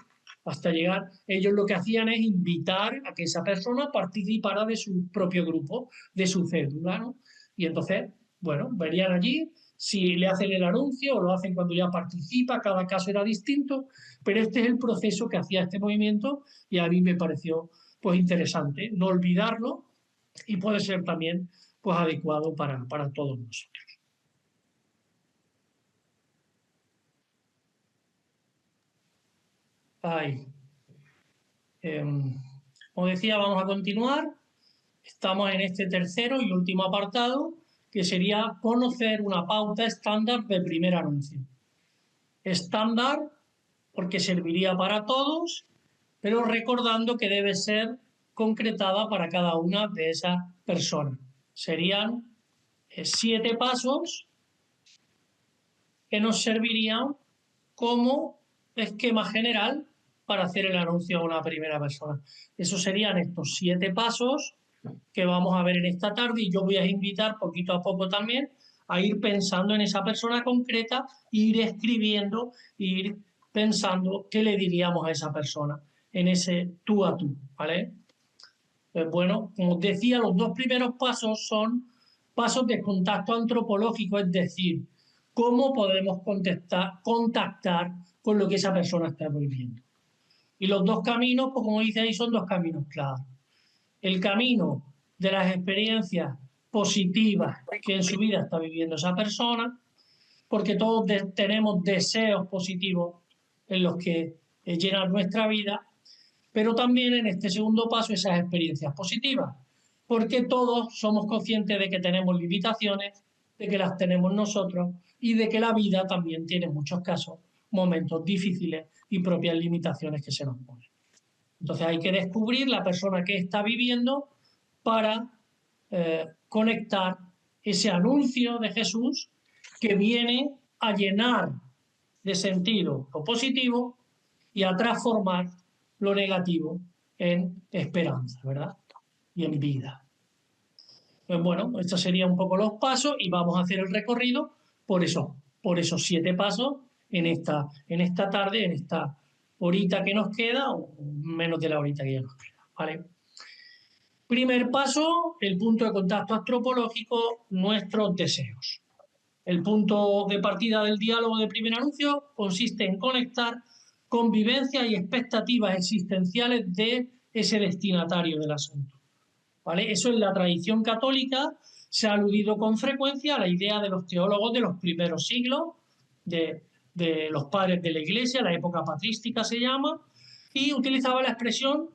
hasta llegar, ellos lo que hacían es invitar a que esa persona participara de su propio grupo, de su cédula, ¿no? Y entonces, bueno, verían allí si le hacen el anuncio o lo hacen cuando ya participa, cada caso era distinto, pero este es el proceso que hacía este movimiento y a mí me pareció pues interesante, no olvidarlo y puede ser también pues adecuado para todos nosotros. Ay. Como decía, vamos a continuar. Estamos en este tercero y último apartado, que sería conocer una pauta estándar de primer anuncio. Estándar porque serviría para todos, pero recordando que debe ser concretada para cada una de esas personas. Serían 7 pasos que nos servirían como esquema general para hacer el anuncio a una primera persona. Esos serían estos 7 pasos que vamos a ver en esta tarde y yo voy a invitar poquito a poco también a ir pensando en esa persona concreta, ir escribiendo, ir pensando qué le diríamos a esa persona en ese tú a tú, ¿vale? Pues bueno, como os decía, los 2 primeros pasos son pasos de contacto antropológico, es decir, cómo podemos contactar con lo que esa persona está viviendo. Y los 2 caminos, pues como dice ahí, son 2 caminos claros. El camino de las experiencias positivas que en su vida está viviendo esa persona, porque todos tenemos deseos positivos en los que llenar nuestra vida, pero también en este segundo paso esas experiencias positivas, porque todos somos conscientes de que tenemos limitaciones, de que las tenemos nosotros y de que la vida también tiene en muchos casos momentos difíciles y propias limitaciones que se nos ponen. Entonces hay que descubrir la persona que está viviendo para conectar ese anuncio de Jesús que viene a llenar de sentido lo positivo y a transformar lo negativo en esperanza, ¿verdad? Y en vida. Pues bueno, estos serían un poco los pasos y vamos a hacer el recorrido por esos 7 pasos en esta tarde, en esta horita que nos queda, o menos de la horita que ya nos queda, ¿vale? Primer paso, el punto de contacto antropológico, nuestros deseos. El punto de partida del diálogo de primer anuncio consiste en conectar con vivencias y expectativas existenciales de ese destinatario del asunto, ¿vale? Eso en la tradición católica se ha aludido con frecuencia a la idea de los teólogos de los primeros siglos, de los padres de la Iglesia, la época patrística se llama, y utilizaba la expresión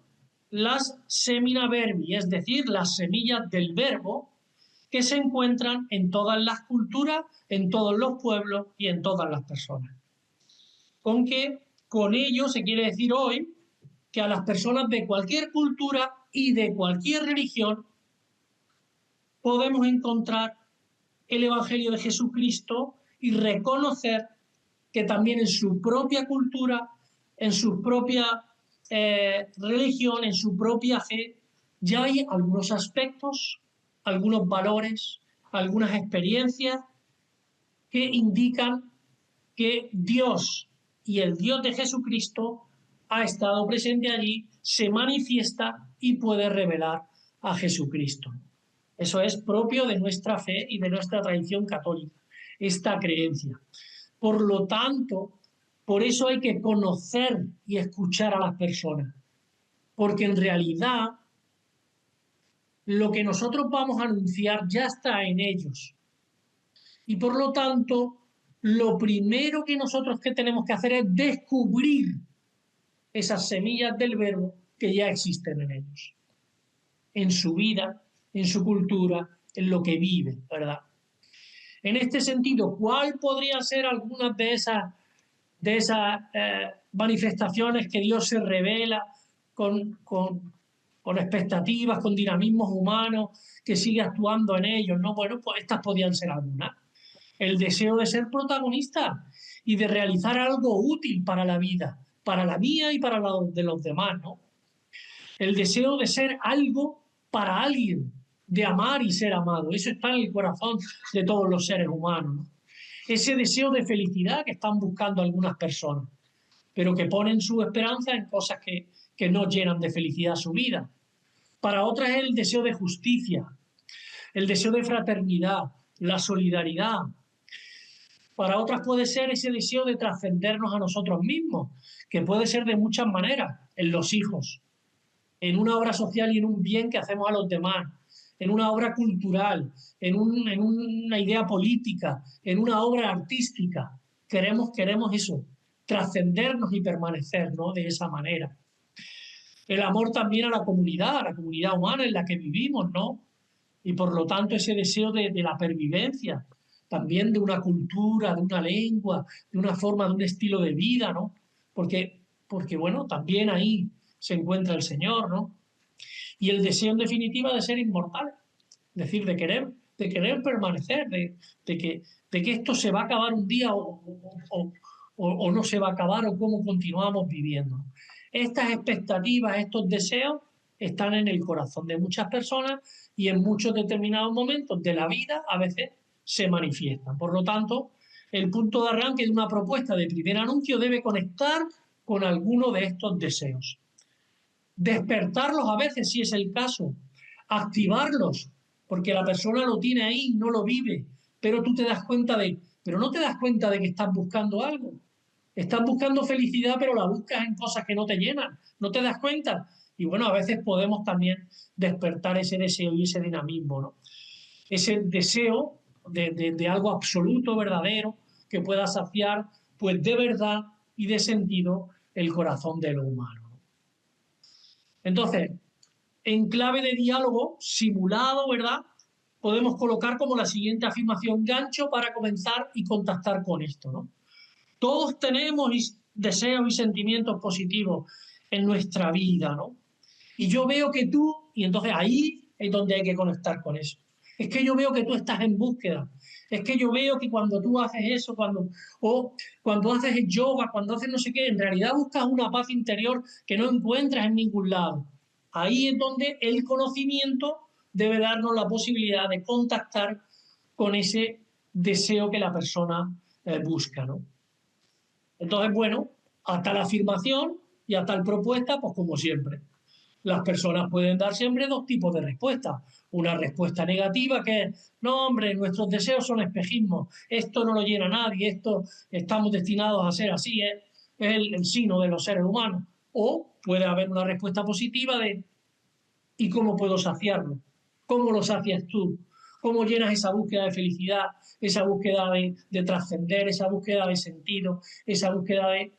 las semina verbi, es decir, las semillas del verbo, que se encuentran en todas las culturas, en todos los pueblos y en todas las personas. Con ello se quiere decir hoy que a las personas de cualquier cultura y de cualquier religión podemos encontrar el Evangelio de Jesucristo y reconocer que también en su propia cultura, en sus propias religión, en su propia fe, ya hay algunos aspectos, algunos valores, algunas experiencias que indican que Dios y el Dios de Jesucristo ha estado presente allí, se manifiesta y puede revelar a Jesucristo. Eso es propio de nuestra fe y de nuestra tradición católica, esta creencia. Por lo tanto, por eso hay que conocer y escuchar a las personas, porque en realidad lo que nosotros vamos a anunciar ya está en ellos. Y por lo tanto, lo primero que nosotros tenemos que hacer es descubrir esas semillas del verbo que ya existen en ellos, en su vida, en su cultura, en lo que viven, ¿verdad? En este sentido, ¿cuál podría ser algunas de esas manifestaciones que Dios se revela con expectativas, con dinamismos humanos, que sigue actuando en ellos, ¿no? Bueno, pues estas podrían ser algunas. El deseo de ser protagonista y de realizar algo útil para la vida, para la mía y para la de los demás, ¿no? El deseo de ser algo para alguien, de amar y ser amado. Eso está en el corazón de todos los seres humanos, ¿no? Ese deseo de felicidad que están buscando algunas personas, pero que ponen su esperanza en cosas que no llenan de felicidad su vida. Para otras es el deseo de justicia, el deseo de fraternidad, la solidaridad. Para otras puede ser ese deseo de trascendernos a nosotros mismos, que puede ser de muchas maneras, en los hijos, en una obra social y en un bien que hacemos a los demás, en una obra cultural, en una idea política, en una obra artística. Queremos eso, trascendernos y permanecer, ¿no? De esa manera. El amor también a la comunidad humana en la que vivimos, ¿no? Y por lo tanto ese deseo de la pervivencia, también de una cultura, de una lengua, de una forma, de un estilo de vida, ¿no? Porque bueno, también ahí se encuentra el Señor, ¿no? Y el deseo en definitiva de ser inmortal, es decir, de querer permanecer, de que esto se va a acabar un día o no se va a acabar o cómo continuamos viviendo. Estas expectativas, estos deseos están en el corazón de muchas personas y en muchos determinados momentos de la vida a veces se manifiestan. Por lo tanto, el punto de arranque de una propuesta de primer anuncio debe conectar con alguno de estos deseos. Despertarlos a veces, si es el caso, activarlos, porque la persona lo tiene ahí, no lo vive, pero tú te das cuenta pero no te das cuenta de que estás buscando algo. Estás buscando felicidad, pero la buscas en cosas que no te llenan, no te das cuenta. Y bueno, a veces podemos también despertar ese deseo y ese dinamismo, ¿no? Ese deseo de algo absoluto, verdadero, que pueda saciar, pues de verdad y de sentido, el corazón de lo humano. Entonces, en clave de diálogo simulado, ¿verdad? Podemos colocar como la siguiente afirmación: gancho para comenzar y contactar con esto, ¿no? Todos tenemos deseos y sentimientos positivos en nuestra vida, ¿no? Y yo veo que tú, y entonces ahí es donde hay que conectar con eso. Es que yo veo que tú estás en búsqueda. Es que yo veo que cuando tú haces eso, cuando haces el yoga, cuando haces no sé qué, en realidad buscas una paz interior que no encuentras en ningún lado. Ahí es donde el conocimiento debe darnos la posibilidad de contactar con ese deseo que la persona busca, ¿no? Entonces, bueno, hasta la afirmación y hasta la propuesta, pues como siempre. Las personas pueden dar siempre dos tipos de respuestas. Una respuesta negativa que es: no, hombre, nuestros deseos son espejismos, esto no lo llena nadie, esto estamos destinados a ser así, es el sino de los seres humanos. O puede haber una respuesta positiva de: ¿y cómo puedo saciarlo? ¿Cómo lo sacias tú? ¿Cómo llenas esa búsqueda de felicidad, esa búsqueda de trascender, esa búsqueda de sentido, esa búsqueda de...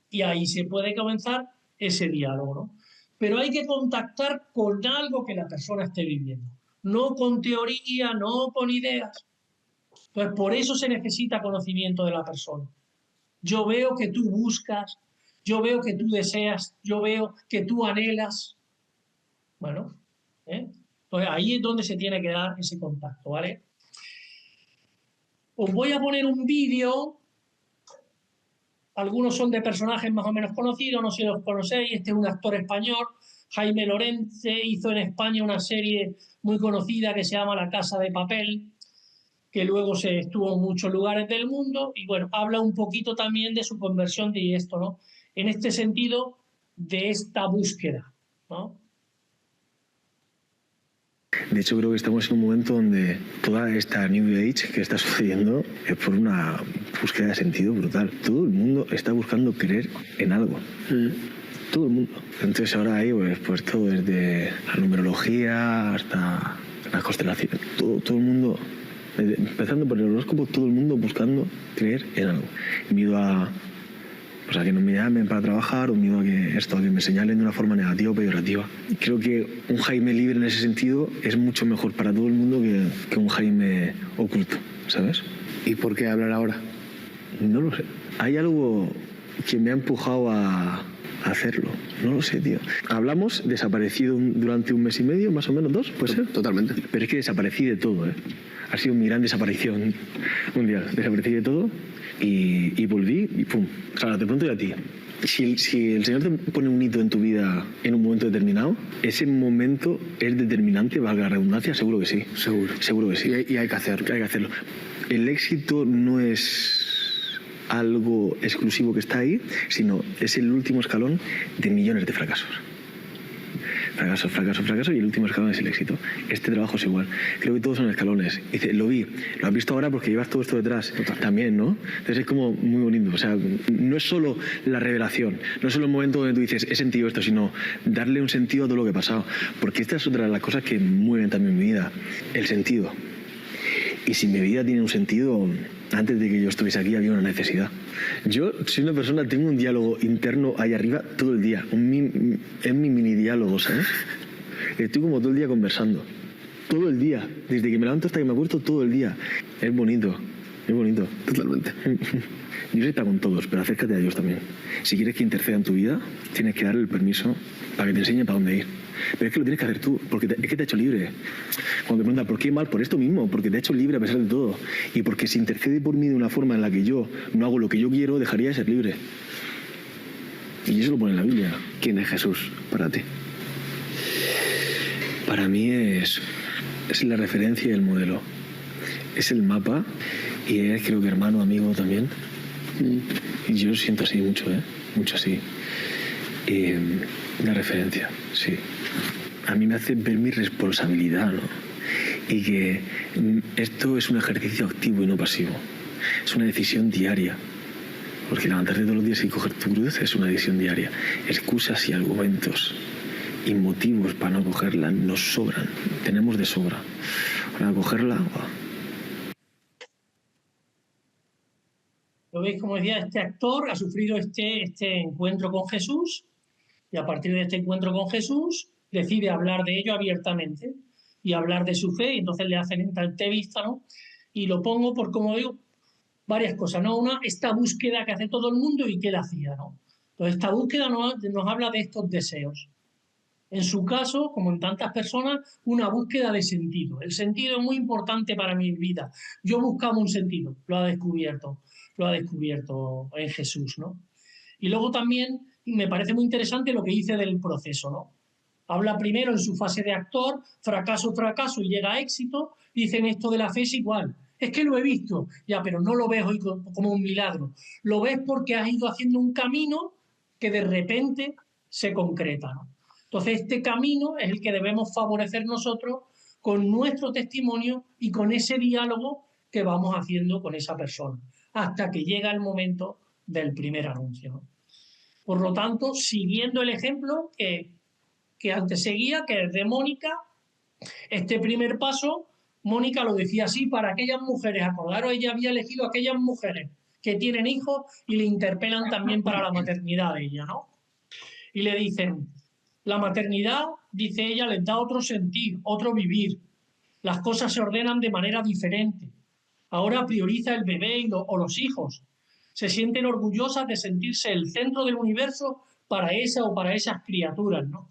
Y ahí se puede comenzar ese diálogo, ¿no? Pero hay que contactar con algo que la persona esté viviendo, no con teoría, no con ideas. Entonces, por eso se necesita conocimiento de la persona. Yo veo que tú buscas, yo veo que tú deseas, yo veo que tú anhelas. Bueno, entonces ahí es donde se tiene que dar ese contacto, ¿vale? Os voy a poner un vídeo algunos son de personajes más o menos conocidos, no sé si los conocéis. Este es un actor español, Jaime Lorente, hizo en España una serie muy conocida que se llama La Casa de Papel, que luego se estuvo en muchos lugares del mundo, y bueno, habla un poquito también de su conversión de esto, ¿no? En este sentido, de esta búsqueda, ¿no? De hecho, creo que estamos en un momento donde toda esta New Age que está sucediendo es por una búsqueda de sentido brutal. Todo el mundo está buscando creer en algo. Todo el mundo. Entonces ahora hay pues todo desde la numerología hasta las constelaciones. Todo el mundo, empezando por el horóscopo, todo el mundo buscando creer en algo. Miedo a que no me llamen para trabajar, o miedo a que me señalen de una forma negativa o peyorativa. Creo que un Jaime libre en ese sentido es mucho mejor para todo el mundo que un Jaime oculto, ¿sabes? ¿Y por qué hablar ahora? No lo sé. Hay algo que me ha empujado a hacerlo. No lo sé, tío. Hablamos, desaparecido durante un mes y medio, más o menos 2, ¿puede ser? Totalmente. Pero es que desaparecí de todo, ¿eh? Ha sido mi gran desaparición mundial. Desaparecí de todo y volví y pum. Claro, te pregunto yo a ti. Si el Señor te pone un hito en tu vida en un momento determinado, ¿ese momento es determinante, valga la redundancia? Seguro que sí. Seguro que sí. Y hay que hacerlo. Hay que hacerlo. El éxito no es algo exclusivo que está ahí, sino es el último escalón de millones de fracasos. Fracaso, y el último escalón es el éxito. Este trabajo es igual. Creo que todos son escalones. Dice, lo has visto ahora porque llevas todo esto detrás. Total. También, ¿no? Entonces es como muy bonito. O sea, no es solo la revelación, no es solo el momento donde tú dices, he sentido esto, sino darle un sentido a todo lo que ha pasado. Porque esta es otra de las cosas que mueven también mi vida, el sentido. Y si mi vida tiene un sentido, antes de que yo estuviese aquí había una necesidad. Yo soy una persona, tengo un diálogo interno ahí arriba todo el día. Es mi mini diálogo, ¿sabes? Estoy como todo el día conversando. Todo el día. Desde que me levanto hasta que me acuesto, todo el día. Es bonito. Es bonito. Totalmente. Dios está con todos, pero acércate a Dios también. Si quieres que interceda en tu vida, tienes que darle el permiso para que te enseñe para dónde ir. Pero es que lo tienes que hacer tú, porque es que te ha hecho libre. Cuando te preguntan, ¿por qué mal? Por esto mismo, porque te ha hecho libre a pesar de todo. Y porque si intercede por mí de una forma en la que yo no hago lo que yo quiero, dejaría de ser libre. Y eso lo pone en la Biblia. ¿Quién es Jesús para ti? Para mí es la referencia y el modelo. Es el mapa y es, creo que, hermano, amigo también. Y yo lo siento así mucho, ¿eh? Mucho así. La referencia, sí. A mí me hace ver mi responsabilidad, ¿no? Y que esto es un ejercicio activo y no pasivo. Es una decisión diaria. Porque levantarte todos los días y coger tu cruz es una decisión diaria. Excusas y argumentos y motivos para no cogerla nos sobran. Tenemos de sobra. Para cogerla, ¡guau! Lo veis, como decía, este actor ha sufrido este encuentro con Jesús, y a partir de este encuentro con Jesús decide hablar de ello abiertamente y hablar de su fe, y entonces le hacen esta entrevista, ¿no? Y lo pongo por, como digo, varias cosas, ¿no? Una, esta búsqueda que hace todo el mundo y que él hacía, ¿no? Entonces esta búsqueda nos habla de estos deseos. En su caso, como en tantas personas, una búsqueda de sentido. El sentido es muy importante para mi vida. Yo buscaba un sentido, lo ha descubierto en Jesús, ¿no? Y luego también me parece muy interesante lo que dice del proceso, ¿no? Habla primero en su fase de actor, fracaso y llega a éxito. Dicen, esto de la fe es igual. Es que lo he visto, ya, pero no lo ves hoy como un milagro. Lo ves porque has ido haciendo un camino que de repente se concreta, ¿no? Entonces, este camino es el que debemos favorecer nosotros con nuestro testimonio y con ese diálogo que vamos haciendo con esa persona, hasta que llega el momento del primer anuncio, ¿no? Por lo tanto, siguiendo el ejemplo que antes seguía, que es de Mónica, este primer paso, Mónica lo decía así para aquellas mujeres. Acordaros, ella había elegido a aquellas mujeres que tienen hijos y le interpelan también para la maternidad de ella, ¿no? Y le dicen, la maternidad, dice ella, les da otro sentir, otro vivir. Las cosas se ordenan de manera diferente. Ahora prioriza el bebé o los hijos. Se sienten orgullosas de sentirse el centro del universo para esa o para esas criaturas, ¿no?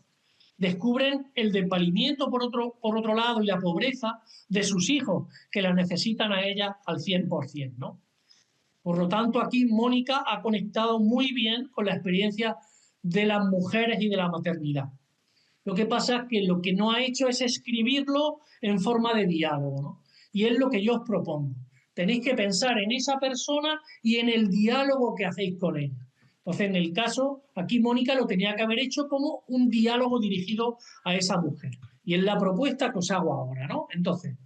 Descubren el desvalimiento por otro lado y la pobreza de sus hijos, que la necesitan a ella al 100%, ¿no? Por lo tanto, aquí Mónica ha conectado muy bien con la experiencia de las mujeres y de la maternidad. Lo que pasa es que lo que no ha hecho es escribirlo en forma de diálogo, ¿no? Y es lo que yo os propongo. Tenéis que pensar en esa persona y en el diálogo que hacéis con ella. Entonces, en el caso, aquí Mónica lo tenía que haber hecho como un diálogo dirigido a esa mujer. Y es la propuesta que os hago ahora, ¿no? Entonces,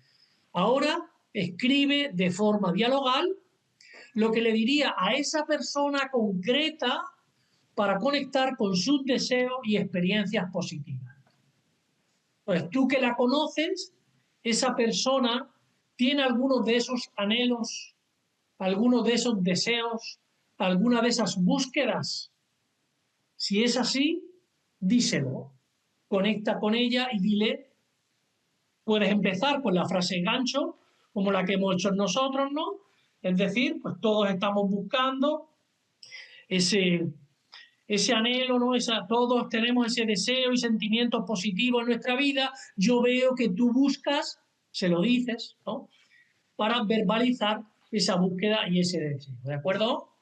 ahora escribe de forma dialogal lo que le diría a esa persona concreta para conectar con sus deseos y experiencias positivas. Pues tú que la conoces, esa persona tiene algunos de esos anhelos, algunos de esos deseos, alguna de esas búsquedas. Si es así, díselo, conecta con ella y dile, puedes empezar con la frase gancho, como la que hemos hecho nosotros, ¿no? Es decir, pues todos estamos buscando ese anhelo, ¿no? Todos tenemos ese deseo y sentimientos positivos en nuestra vida. Yo veo que tú buscas, se lo dices, ¿no? Para verbalizar esa búsqueda y ese deseo, ¿de acuerdo?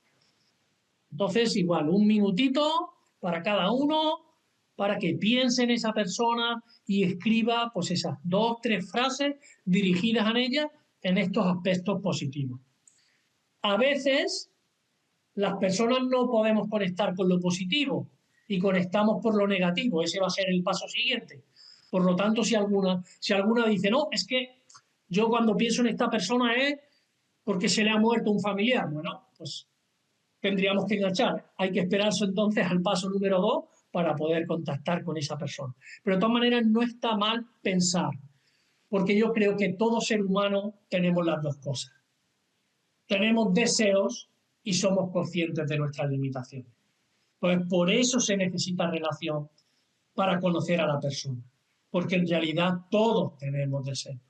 Entonces, igual, un minutito para cada uno, para que piense en esa persona y escriba pues esas 2, 3 frases dirigidas a ella en estos aspectos positivos. A veces las personas no podemos conectar con lo positivo y conectamos por lo negativo. Ese va a ser el paso siguiente. Por lo tanto, si alguna dice, no, es que yo cuando pienso en esta persona es porque se le ha muerto un familiar, bueno, pues tendríamos que enganchar. Hay que esperarse entonces al paso número 2 para poder contactar con esa persona. Pero de todas maneras no está mal pensar, porque yo creo que todo ser humano tenemos las dos cosas. Tenemos deseos y somos conscientes de nuestras limitaciones. Pues por eso se necesita relación para conocer a la persona, porque en realidad todos tenemos deseos.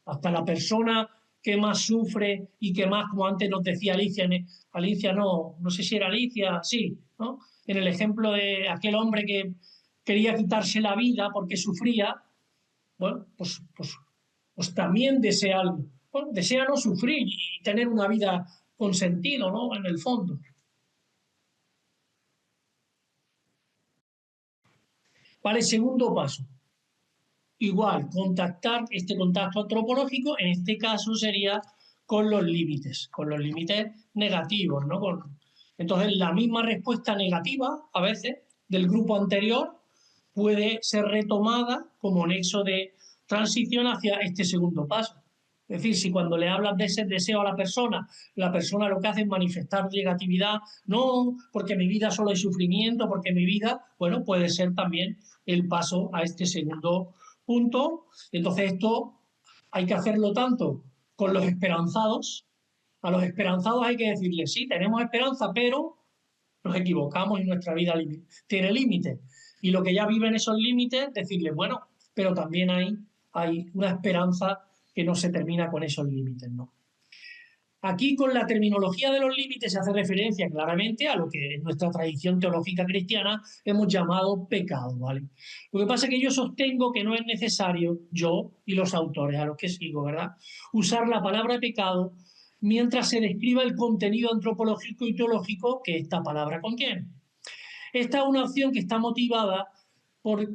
Hasta la persona que más sufre y que más, como antes nos decía Alicia no sé si era Alicia, sí, ¿no? En el ejemplo de aquel hombre que quería quitarse la vida porque sufría, bueno, pues también desea algo. Bueno, desea no sufrir y tener una vida con sentido, ¿no? En el fondo. Vale, segundo paso. Igual, este contacto antropológico, en este caso sería con los límites negativos, ¿no? Entonces, la misma respuesta negativa, a veces, del grupo anterior, puede ser retomada como nexo de transición hacia este segundo paso. Es decir, si cuando le hablas de ese deseo a la persona lo que hace es manifestar negatividad, no, porque mi vida solo hay sufrimiento, porque mi vida, bueno, puede ser también el paso a este segundo punto. Entonces esto hay que hacerlo tanto con los esperanzados. A los esperanzados hay que decirles, sí, tenemos esperanza, pero nos equivocamos y nuestra vida tiene límites. Y lo que ya viven esos límites, decirles, bueno, pero también hay una esperanza que no se termina con esos límites, ¿no? Aquí con la terminología de los límites se hace referencia claramente a lo que en nuestra tradición teológica cristiana hemos llamado pecado, ¿vale? Lo que pasa es que yo sostengo que no es necesario, yo y los autores a los que sigo, ¿verdad?, usar la palabra pecado mientras se describa el contenido antropológico y teológico que esta palabra contiene. Esta es una opción que está motivada por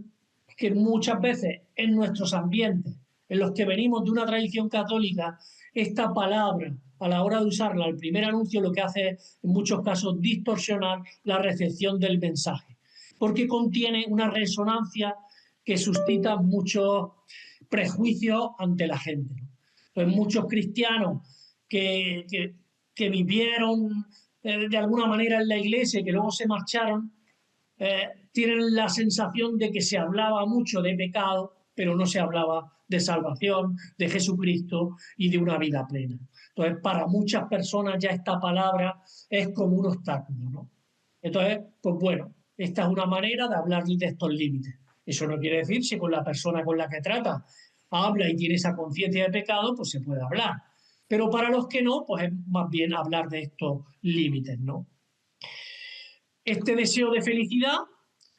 que muchas veces en nuestros ambientes, en los que venimos de una tradición católica, esta palabra, a la hora de usarla, el primer anuncio lo que hace es, en muchos casos, distorsionar la recepción del mensaje, porque contiene una resonancia que suscita muchos prejuicios ante la gente. Pues muchos cristianos que vivieron de alguna manera en la iglesia y que luego se marcharon, tienen la sensación de que se hablaba mucho de pecado, pero no se hablaba de salvación, de Jesucristo y de una vida plena. Entonces, para muchas personas ya esta palabra es como un obstáculo, ¿no? Entonces, pues bueno, esta es una manera de hablar de estos límites. Eso no quiere decir si con la persona con la que trata habla y tiene esa conciencia de pecado, pues se puede hablar. Pero para los que no, pues es más bien hablar de estos límites, ¿no? Este deseo de felicidad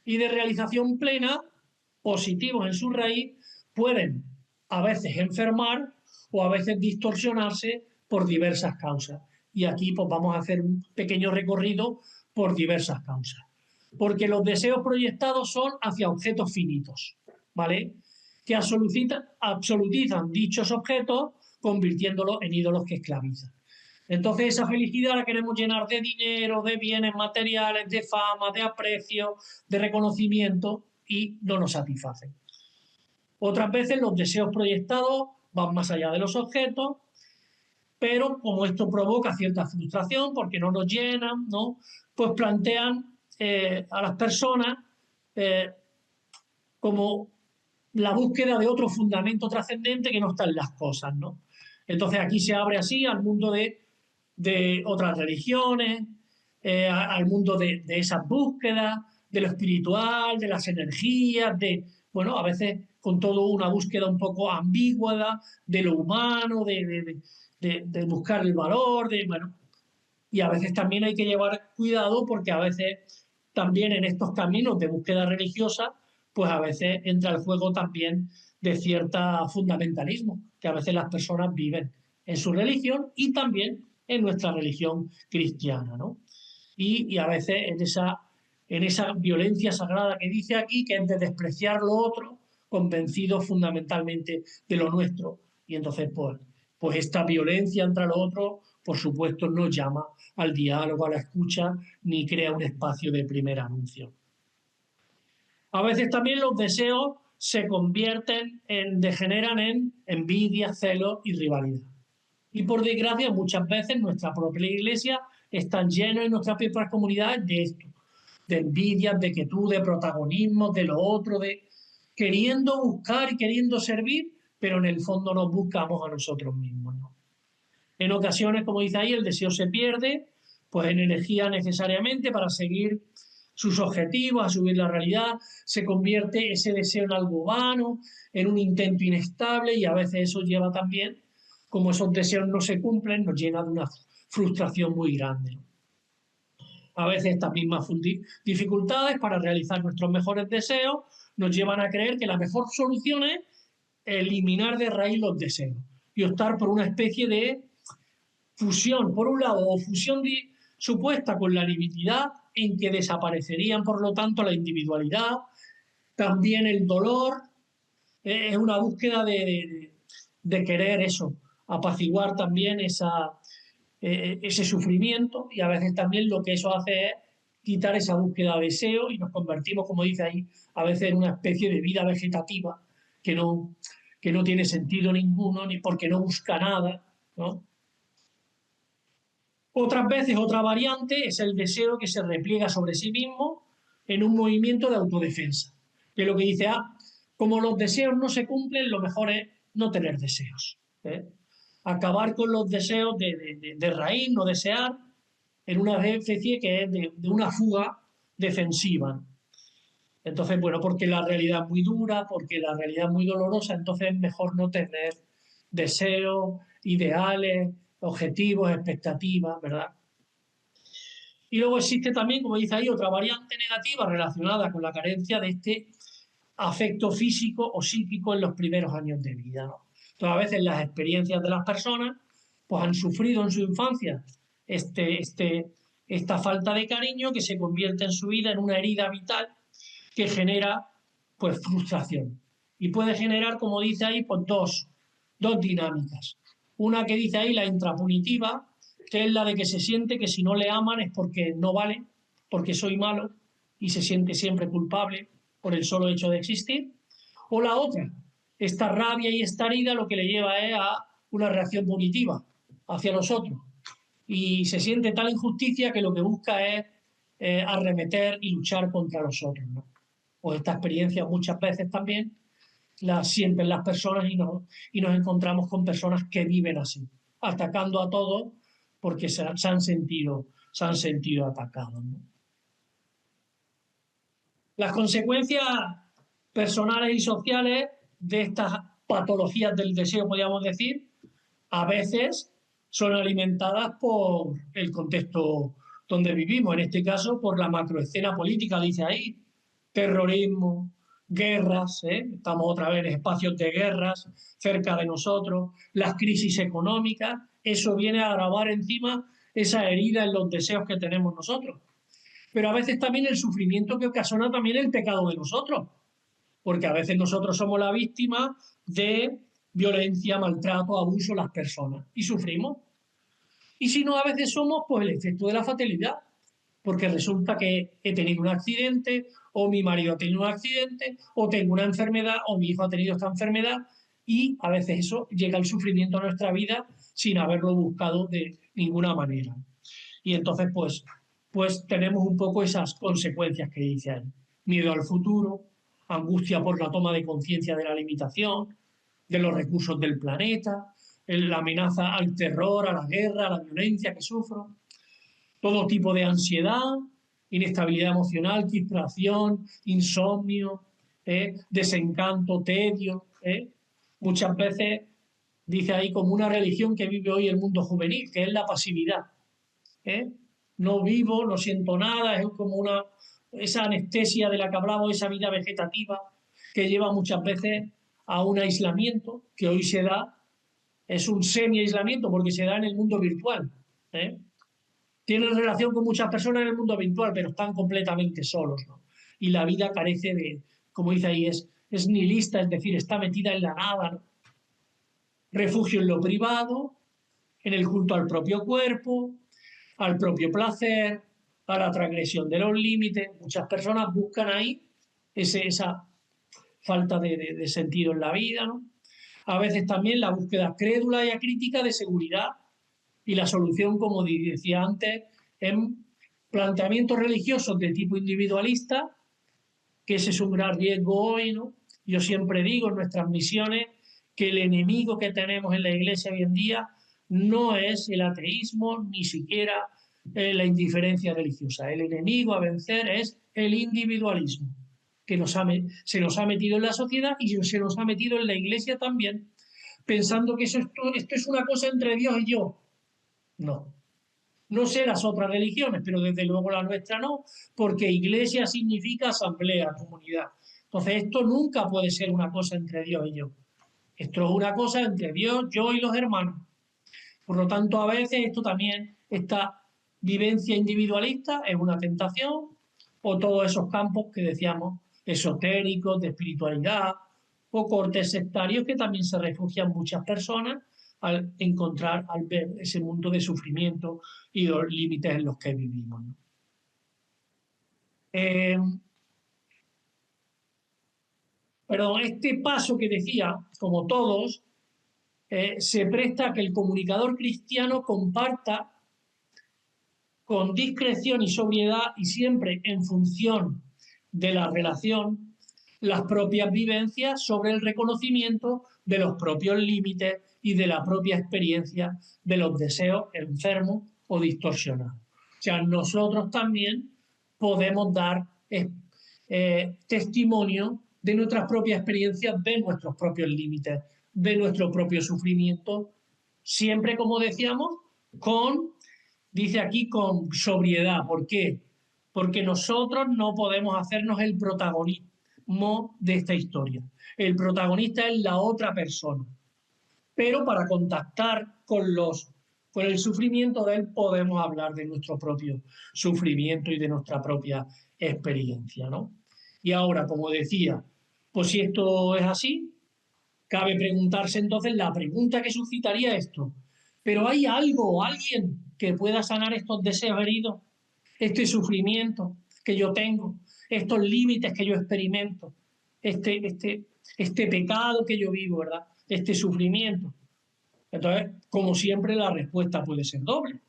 y de realización plena, positivos en su raíz, pueden a veces enfermar o a veces distorsionarse por diversas causas. y aquí pues vamos a hacer un pequeño recorrido por diversas causas. Porque los deseos proyectados son hacia objetos finitos, ¿vale? Que absolutizan dichos objetos convirtiéndolos en ídolos que esclavizan. Entonces esa felicidad la queremos llenar de dinero, de bienes materiales, de fama, de aprecio, de reconocimiento y no nos satisfacen. Otras veces los deseos proyectados van más allá de los objetos, pero como esto provoca cierta frustración porque no nos llenan, ¿no? Pues plantean a las personas como la búsqueda de otro fundamento trascendente que no está en las cosas, ¿no? Entonces aquí se abre así al mundo de otras religiones, al mundo de esas búsquedas, de lo espiritual, de las energías, bueno, a veces con todo una búsqueda un poco ambigua de lo humano, de buscar el valor, bueno, y a veces también hay que llevar cuidado porque a veces también en estos caminos de búsqueda religiosa, pues a veces entra el juego también de cierto fundamentalismo, que a veces las personas viven en su religión y también en nuestra religión cristiana, ¿no? Y a veces en esa violencia sagrada que dice aquí, que es de despreciar lo otro, convencidos fundamentalmente de lo nuestro. Y entonces, pues esta violencia entre lo otro, por supuesto, no llama al diálogo, a la escucha, ni crea un espacio de primer anuncio. A veces también los deseos se degeneran en envidia, celos y rivalidad. Y por desgracia, muchas veces nuestra propia iglesia está llena en nuestras propias comunidades de esto, de envidia, de quietud, de protagonismo, de lo otro, de queriendo buscar y queriendo servir, pero en el fondo nos buscamos a nosotros mismos, ¿no? En ocasiones, como dice ahí, el deseo se pierde, pues en energía necesariamente para seguir sus objetivos, a subir la realidad, se convierte ese deseo en algo vano, en un intento inestable y a veces eso lleva también, como esos deseos no se cumplen, nos llena de una frustración muy grande, ¿no? A veces estas mismas dificultades para realizar nuestros mejores deseos nos llevan a creer que la mejor solución es eliminar de raíz los deseos y optar por una especie de fusión, por un lado, o fusión supuesta con la divinidad, en que desaparecerían, por lo tanto, la individualidad, también el dolor, es una búsqueda de querer eso, apaciguar también ese sufrimiento y a veces también lo que eso hace es quitar esa búsqueda de deseo y nos convertimos, como dice ahí, a veces en una especie de vida vegetativa que no tiene sentido ninguno, ni porque no busca nada, ¿no? Otras veces, otra variante es el deseo que se repliega sobre sí mismo en un movimiento de autodefensa. Que lo que dice, como los deseos no se cumplen, lo mejor es no tener deseos, ¿eh? Acabar con los deseos de raíz, no desear, en una especie que es de una fuga defensiva. Entonces, bueno, porque la realidad es muy dura, porque la realidad es muy dolorosa, entonces es mejor no tener deseos, ideales, objetivos, expectativas, ¿verdad? Y luego existe también, como dice ahí, otra variante negativa relacionada con la carencia de este afecto físico o psíquico en los primeros años de vida, ¿no? Entonces, a veces las experiencias de las personas pues han sufrido en su infancia esta falta de cariño que se convierte en su vida en una herida vital que genera pues frustración. Y puede generar, como dice ahí, pues dos dinámicas. Una que dice ahí, la intrapunitiva, que es la de que se siente que si no le aman es porque no vale, porque soy malo y se siente siempre culpable por el solo hecho de existir. O la otra, esta rabia y esta herida lo que le lleva es a una reacción punitiva hacia nosotros. Y se siente tal injusticia que lo que busca es arremeter y luchar contra los otros, ¿no? Pues esta experiencia muchas veces también la sienten las personas y nos encontramos con personas que viven así, atacando a todos porque se han sentido atacados, ¿no? Las consecuencias personales y sociales de estas patologías del deseo, podríamos decir, a veces son alimentadas por el contexto donde vivimos, en este caso por la macroescena política, dice ahí, terrorismo, guerras, estamos otra vez en espacios de guerras cerca de nosotros, las crisis económicas, eso viene a agravar encima esa herida en los deseos que tenemos nosotros. Pero a veces también el sufrimiento que ocasiona también el pecado de nosotros, porque a veces nosotros somos la víctima de violencia, maltrato, abuso las personas y sufrimos. Y si no, a veces somos pues el efecto de la fatalidad, porque resulta que he tenido un accidente, o mi marido ha tenido un accidente, o tengo una enfermedad, o mi hijo ha tenido esta enfermedad, y a veces eso llega al sufrimiento a nuestra vida sin haberlo buscado de ninguna manera. Y entonces, pues tenemos un poco esas consecuencias que dice ahí. Miedo al futuro, angustia por la toma de conciencia de la limitación, de los recursos del planeta, la amenaza al terror, a la guerra, a la violencia que sufro, todo tipo de ansiedad, inestabilidad emocional, crispación, insomnio, desencanto, tedio. Muchas veces dice ahí como una religión que vive hoy el mundo juvenil, que es la pasividad. No vivo, no siento nada, es como esa anestesia de la que hablamos, esa vida vegetativa que lleva muchas veces a un aislamiento que hoy se da, es un semi-aislamiento porque se da en el mundo virtual. Tienen relación con muchas personas en el mundo virtual, pero están completamente solos, ¿no? Y la vida carece de, como dice ahí, es nihilista, es decir, está metida en la nada, ¿no? Refugio en lo privado, en el culto al propio cuerpo, al propio placer, a la transgresión de los límites. Muchas personas buscan ahí esa falta de sentido en la vida, ¿no? A veces también la búsqueda crédula y acrítica de seguridad y la solución, como decía antes, en planteamientos religiosos de tipo individualista, que ese es un gran riesgo hoy, ¿no? Yo siempre digo en nuestras misiones que el enemigo que tenemos en la Iglesia hoy en día no es el ateísmo, ni siquiera la indiferencia religiosa. El enemigo a vencer es el individualismo, que se nos ha metido en la sociedad y se nos ha metido en la Iglesia también, pensando que esto es una cosa entre Dios y yo. No. No sé las otras religiones, pero desde luego la nuestra no, porque iglesia significa asamblea, comunidad. Entonces esto nunca puede ser una cosa entre Dios y yo. Esto es una cosa entre Dios, yo y los hermanos. Por lo tanto, a veces esto también, esta vivencia individualista es una tentación, o todos esos campos que decíamos, esotéricos, de espiritualidad, o cortes sectarios que también se refugian muchas personas al ver ese mundo de sufrimiento y los límites en los que vivimos, ¿no? Pero este paso que decía, como todos, se presta a que el comunicador cristiano comparta con discreción y sobriedad y siempre en función de la relación las propias vivencias sobre el reconocimiento de los propios límites y de la propia experiencia de los deseos enfermos o distorsionados. O sea, nosotros también podemos dar testimonio de nuestras propias experiencias, de nuestros propios límites, de nuestro propio sufrimiento, siempre, como decíamos, dice aquí, con sobriedad. ¿Por qué? Porque nosotros no podemos hacernos el protagonismo de esta historia. El protagonista es la otra persona. Pero para contactar con el sufrimiento de él podemos hablar de nuestro propio sufrimiento y de nuestra propia experiencia, ¿no? Y ahora, como decía, pues si esto es así, cabe preguntarse entonces la pregunta que suscitaría esto. ¿Pero hay algo o alguien que pueda sanar estos deseos heridos, este sufrimiento que yo tengo, estos límites que yo experimento, este pecado que yo vivo, ¿verdad? Este sufrimiento? Entonces, como siempre, la respuesta puede ser doble.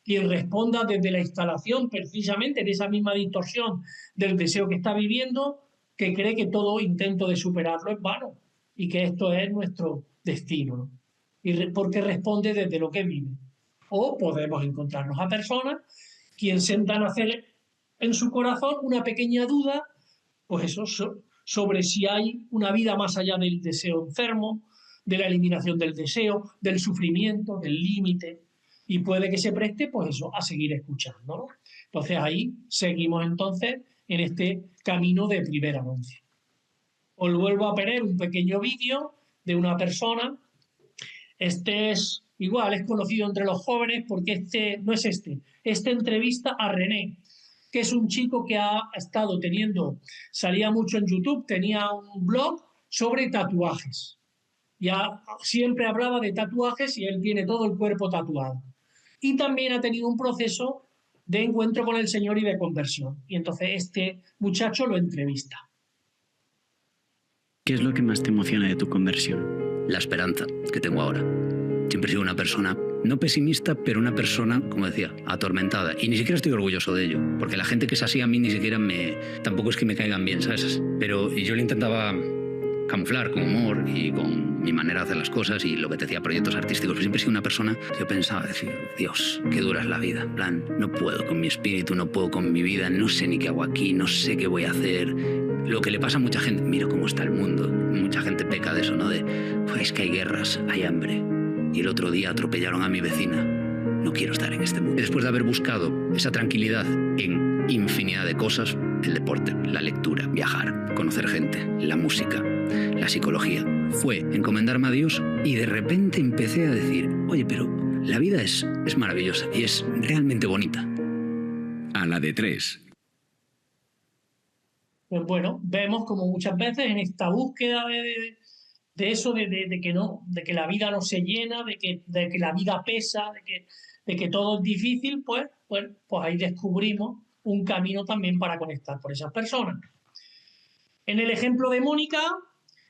Quien responda desde la instalación precisamente de esa misma distorsión del deseo que está viviendo, que cree que todo intento de superarlo es vano y que esto es nuestro destino, ¿no? Porque responde desde lo que vive. O podemos encontrarnos a personas quien sentan a hacer en su corazón una pequeña duda, pues eso, sobre si hay una vida más allá del deseo enfermo, de la eliminación del deseo, del sufrimiento, del límite, y puede que se preste, pues eso, a seguir escuchando, ¿no? Entonces ahí seguimos entonces en este camino de primer anuncio. Os vuelvo a poner un pequeño vídeo de una persona. Este es igual es conocido entre los jóvenes porque esta entrevista a René, que es un chico que ha estado salía mucho en YouTube, tenía un blog sobre tatuajes. Ya siempre hablaba de tatuajes y él tiene todo el cuerpo tatuado. Y también ha tenido un proceso de encuentro con el Señor y de conversión. Y entonces este muchacho lo entrevista. ¿Qué es lo que más te emociona de tu conversión? La esperanza que tengo ahora. Siempre he sido una persona, no pesimista, pero una persona, como decía, atormentada. Y ni siquiera estoy orgulloso de ello, porque la gente que es así a mí ni siquiera tampoco es que me caigan bien, ¿sabes? Pero yo lo intentaba camuflar con humor y con mi manera de hacer las cosas y lo que te decía, proyectos artísticos. Pero siempre he sido una persona, yo pensaba, decir, Dios, qué dura es la vida. En plan, no puedo con mi espíritu, no puedo con mi vida, no sé ni qué hago aquí, no sé qué voy a hacer. Lo que le pasa a mucha gente, mira cómo está el mundo, mucha gente peca de eso, ¿no? Pues es que hay guerras, hay hambre. Y el otro día atropellaron a mi vecina. No quiero estar en este mundo. Después de haber buscado esa tranquilidad en infinidad de cosas, el deporte, la lectura, viajar, conocer gente, la música, la psicología, fue encomendarme a Dios y de repente empecé a decir, oye, pero la vida es maravillosa y es realmente bonita. A la de 3. Pues bueno, vemos como muchas veces en esta búsqueda de eso, de que la vida no se llena, de que la vida pesa, de que todo es difícil, pues ahí descubrimos un camino también para conectar con esas personas. En el ejemplo de Mónica,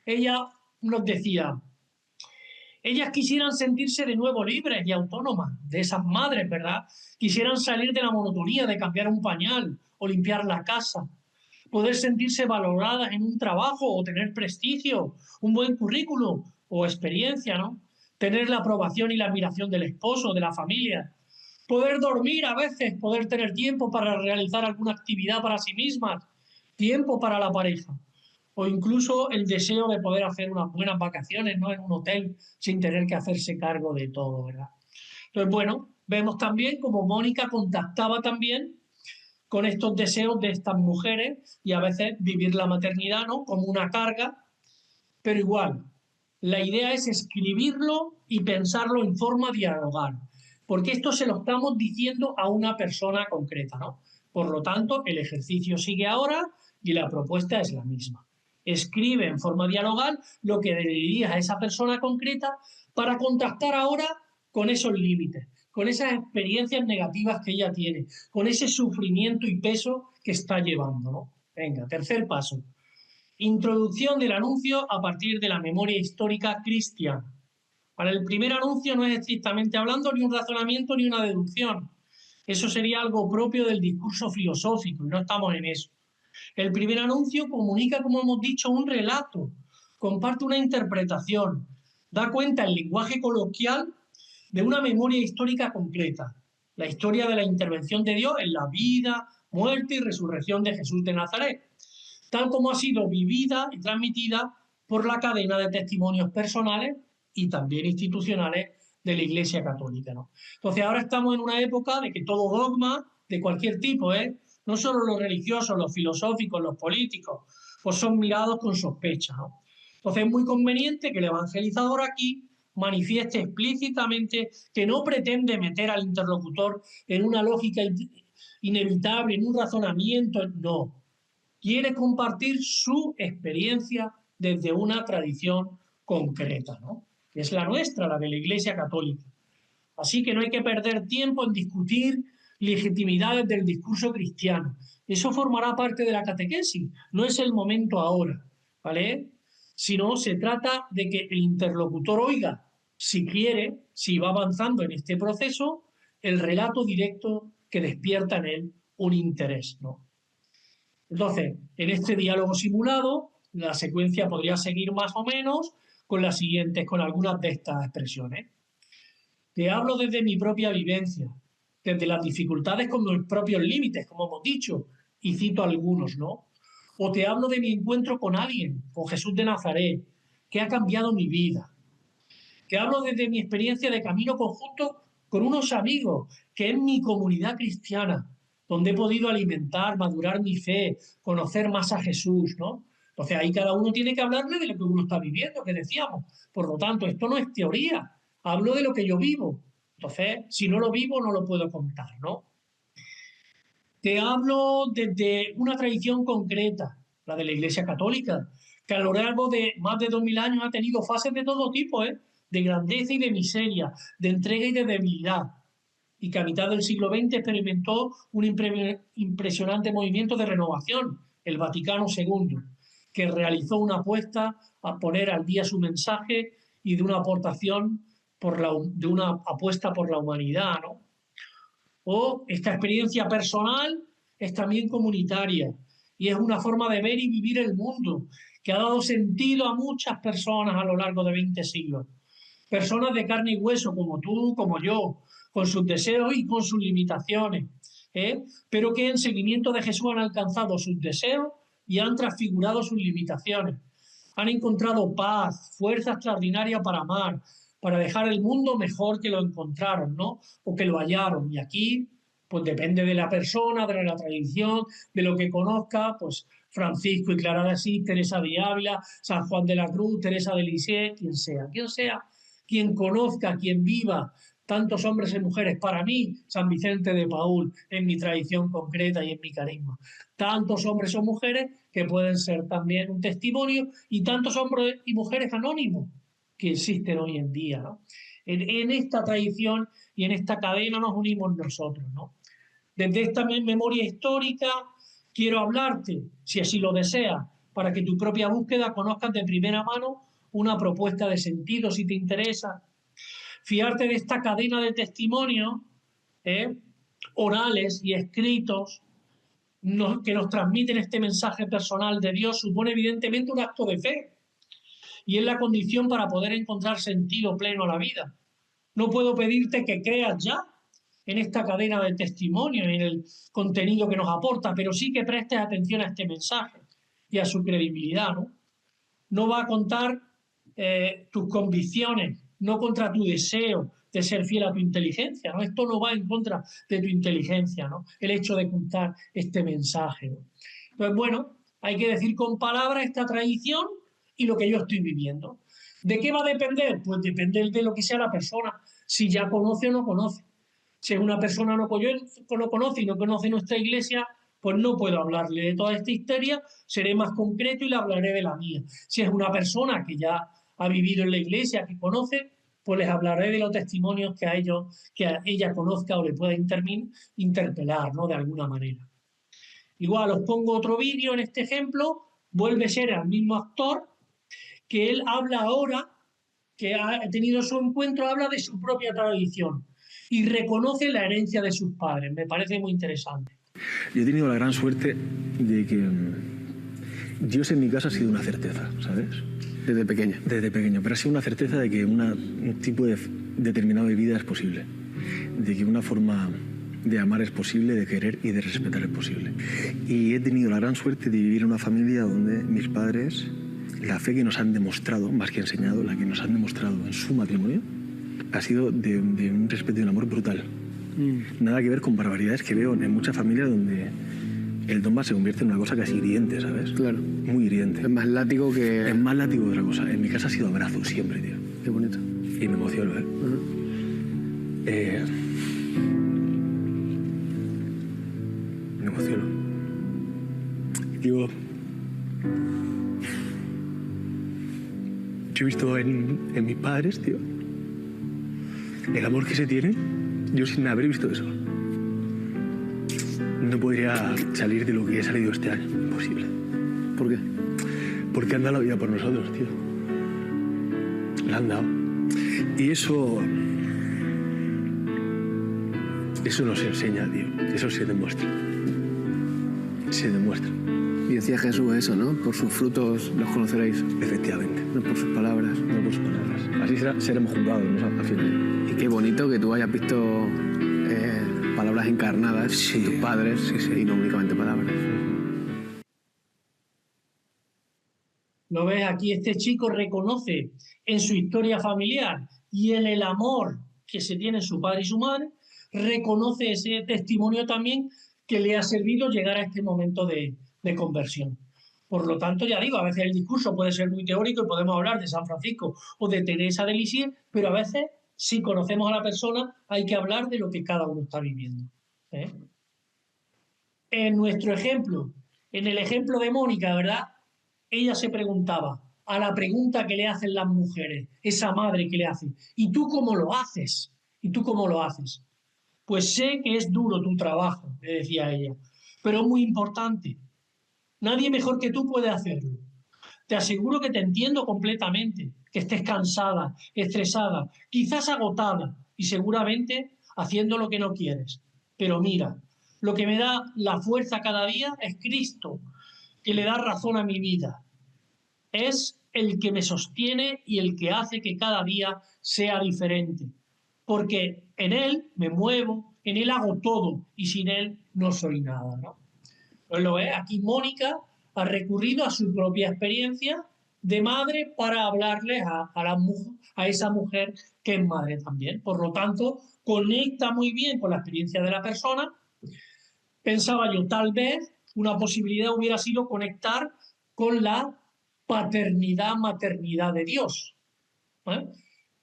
ella nos decía, ellas quisieran sentirse de nuevo libres y autónomas, de esas madres, ¿verdad? Quisieran salir de la monotonía de cambiar un pañal o limpiar la casa, poder sentirse valoradas en un trabajo o tener prestigio, un buen currículum o experiencia, ¿no? Tener la aprobación y la admiración del esposo, de la familia, poder dormir a veces, poder tener tiempo para realizar alguna actividad para sí mismas, tiempo para la pareja, o incluso el deseo de poder hacer unas buenas vacaciones, ¿no? En un hotel sin tener que hacerse cargo de todo, ¿verdad? Entonces, bueno, vemos también como Mónica contactaba también con estos deseos de estas mujeres y a veces vivir la maternidad, ¿no? Como una carga, pero igual, la idea es escribirlo y pensarlo en forma dialogal, porque esto se lo estamos diciendo a una persona concreta, ¿no? Por lo tanto, el ejercicio sigue ahora y la propuesta es la misma. Escribe en forma dialogal lo que le dirías a esa persona concreta para contactar ahora con esos límites, con esas experiencias negativas que ella tiene, con ese sufrimiento y peso que está llevando, ¿no? Venga, tercer paso. Introducción del anuncio a partir de la memoria histórica cristiana. Para el primer anuncio no es estrictamente hablando ni un razonamiento ni una deducción. Eso sería algo propio del discurso filosófico y no estamos en eso. El primer anuncio comunica, como hemos dicho, un relato, comparte una interpretación, da cuenta en lenguaje coloquial de una memoria histórica concreta, la historia de la intervención de Dios en la vida, muerte y resurrección de Jesús de Nazaret, tal como ha sido vivida y transmitida por la cadena de testimonios personales y también institucionales de la Iglesia Católica, ¿no? Entonces ahora estamos en una época de que todo dogma de cualquier tipo, no solo los religiosos, los filosóficos, los políticos, pues son mirados con sospecha, ¿no? Entonces es muy conveniente que el evangelizador aquí manifieste explícitamente que no pretende meter al interlocutor en una lógica inevitable, en un razonamiento, no. Quiere compartir su experiencia desde una tradición concreta, ¿no? Que es la nuestra, la de la Iglesia Católica. Así que no hay que perder tiempo en discutir legitimidades del discurso cristiano. Eso formará parte de la catequesis, no es el momento ahora, ¿vale? Sino se trata de que el interlocutor oiga, si quiere, si va avanzando en este proceso, el relato directo que despierta en él un interés, ¿no? Entonces, en este diálogo simulado, la secuencia podría seguir más o menos con las siguientes, con algunas de estas expresiones. Te hablo desde mi propia vivencia, desde las dificultades con mis propios límites, como hemos dicho, y cito algunos, ¿no? O te hablo de mi encuentro con alguien, con Jesús de Nazaret, que ha cambiado mi vida. Te hablo desde mi experiencia de camino conjunto con unos amigos, que es mi comunidad cristiana, donde he podido alimentar, madurar mi fe, conocer más a Jesús, ¿no? Entonces ahí cada uno tiene que hablarle de lo que uno está viviendo, que decíamos. Por lo tanto, esto no es teoría. hablo de lo que yo vivo. Entonces, si no lo vivo, no lo puedo contar, ¿no? Te hablo desde una tradición concreta, la de la Iglesia Católica, que a lo largo de más de 2000 años ha tenido fases de todo tipo, de grandeza y de miseria, de entrega y de debilidad, y que a mitad del siglo XX experimentó un impresionante movimiento de renovación, el Vaticano II, que realizó una apuesta a poner al día su mensaje y de una aportación de una apuesta por la humanidad, ¿no? O esta experiencia personal es también comunitaria y es una forma de ver y vivir el mundo que ha dado sentido a muchas personas a lo largo de 20 siglos. Personas de carne y hueso como tú, como yo, con sus deseos y con sus limitaciones, pero que en seguimiento de Jesús han alcanzado sus deseos y han transfigurado sus limitaciones. Han encontrado paz, fuerza extraordinaria para amar, para dejar el mundo mejor que lo encontraron, ¿no? O que lo hallaron. Y aquí, pues depende de la persona, de la tradición, de lo que conozca, pues Francisco y Clara de Asís, Teresa de Ávila, San Juan de la Cruz, Teresa de Lisieux, quien sea, quien conozca, quien viva, tantos hombres y mujeres. Para mí, San Vicente de Paúl, en mi tradición concreta y en mi carisma. Tantos hombres o mujeres que pueden ser también un testimonio y tantos hombres y mujeres anónimos que existen hoy en día, ¿no? En esta tradición y en esta cadena nos unimos nosotros, ¿no? Desde esta memoria histórica quiero hablarte, si así lo deseas, para que tu propia búsqueda conozcas de primera mano una propuesta de sentido, si te interesa. Fiarte de esta cadena de testimonios orales y escritos que nos transmiten este mensaje personal de Dios supone evidentemente un acto de fe y es la condición para poder encontrar sentido pleno a la vida. No puedo pedirte que creas ya en esta cadena de testimonio, en el contenido que nos aporta, pero sí que prestes atención a este mensaje y a su credibilidad, ¿no? No va a contar tus convicciones, no contra tu deseo de ser fiel a tu inteligencia, ¿no? Esto no va en contra de tu inteligencia, ¿no? El hecho de contar este mensaje, ¿no? Entonces, bueno, hay que decir con palabras esta tradición y lo que yo estoy viviendo. ¿De qué va a depender? Pues depende de lo que sea la persona, si ya conoce o no conoce. Si es una persona no conoce y no conoce nuestra iglesia, pues no puedo hablarle de toda esta histeria, seré más concreto y le hablaré de la mía. Si es una persona que ya ha vivido en la iglesia, que conoce, pues les hablaré de los testimonios que ella conozca o le pueda interpelar, ¿no? De alguna manera. Igual os pongo otro vídeo en este ejemplo, vuelve a ser el mismo actor, que él habla ahora, que ha tenido su encuentro, habla de su propia tradición y reconoce la herencia de sus padres. Me parece muy interesante. Yo he tenido la gran suerte de que Dios en mi casa ha sido una certeza, ¿sabes? Desde pequeño. Desde pequeño, pero ha sido una certeza de que un tipo determinado de vida es posible, de que una forma de amar es posible, de querer y de respetar es posible. Y he tenido la gran suerte de vivir en una familia donde mis padres, la fe que nos han demostrado, más que enseñado, la que nos han demostrado en su matrimonio, ha sido de un respeto y un amor brutal. Nada que ver con barbaridades que veo en muchas familias donde el dogma se convierte en una cosa casi hiriente, ¿sabes? Claro. Muy hiriente. Es más látigo que... Es más látigo que otra cosa. En mi casa ha sido abrazo siempre, tío. Qué bonito. Y me emociono, me emociono. Yo he visto en mis padres, tío, el amor que se tiene. Yo sin haber visto eso no podría salir de lo que he salido este año. Imposible. ¿Por qué? Porque han dado la vida por nosotros, tío. La han dado. Y eso nos enseña, tío. Eso se demuestra. Se demuestra. Y decía Jesús eso, ¿no? Por sus frutos los conoceréis. Efectivamente. No por sus palabras. No por sus palabras. Así seremos juzgados, ¿no? Al final. Y qué bonito que tú hayas visto palabras encarnadas en tus padres y no únicamente palabras. ¿Lo ves? Aquí este chico reconoce en su historia familiar y en el amor que se tiene en su padre y su madre, reconoce ese testimonio también que le ha servido llegar a este momento de conversión. Por lo tanto, ya digo, a veces el discurso puede ser muy teórico y podemos hablar de San Francisco o de Teresa de Lisieux, pero a veces si conocemos a la persona, hay que hablar de lo que cada uno está viviendo. En nuestro ejemplo, en el ejemplo de Mónica, ¿verdad? Ella se preguntaba, a la pregunta que le hacen las mujeres, esa madre que le hace, ¿y tú cómo lo haces? ¿Y tú cómo lo haces? Pues sé que es duro tu trabajo, le decía ella, pero es muy importante. Nadie mejor que tú puede hacerlo. Te aseguro que te entiendo completamente, que estés cansada, estresada, quizás agotada y seguramente haciendo lo que no quieres. Pero mira, lo que me da la fuerza cada día es Cristo, que le da razón a mi vida. Es el que me sostiene y el que hace que cada día sea diferente. Porque en Él me muevo, en Él hago todo y sin Él no soy nada, ¿no? Pues lo es, aquí Mónica ha recurrido a su propia experiencia de madre para hablarles a esa mujer que es madre también. Por lo tanto, conecta muy bien con la experiencia de la persona. Pensaba yo, tal vez una posibilidad hubiera sido conectar con la paternidad-maternidad de Dios.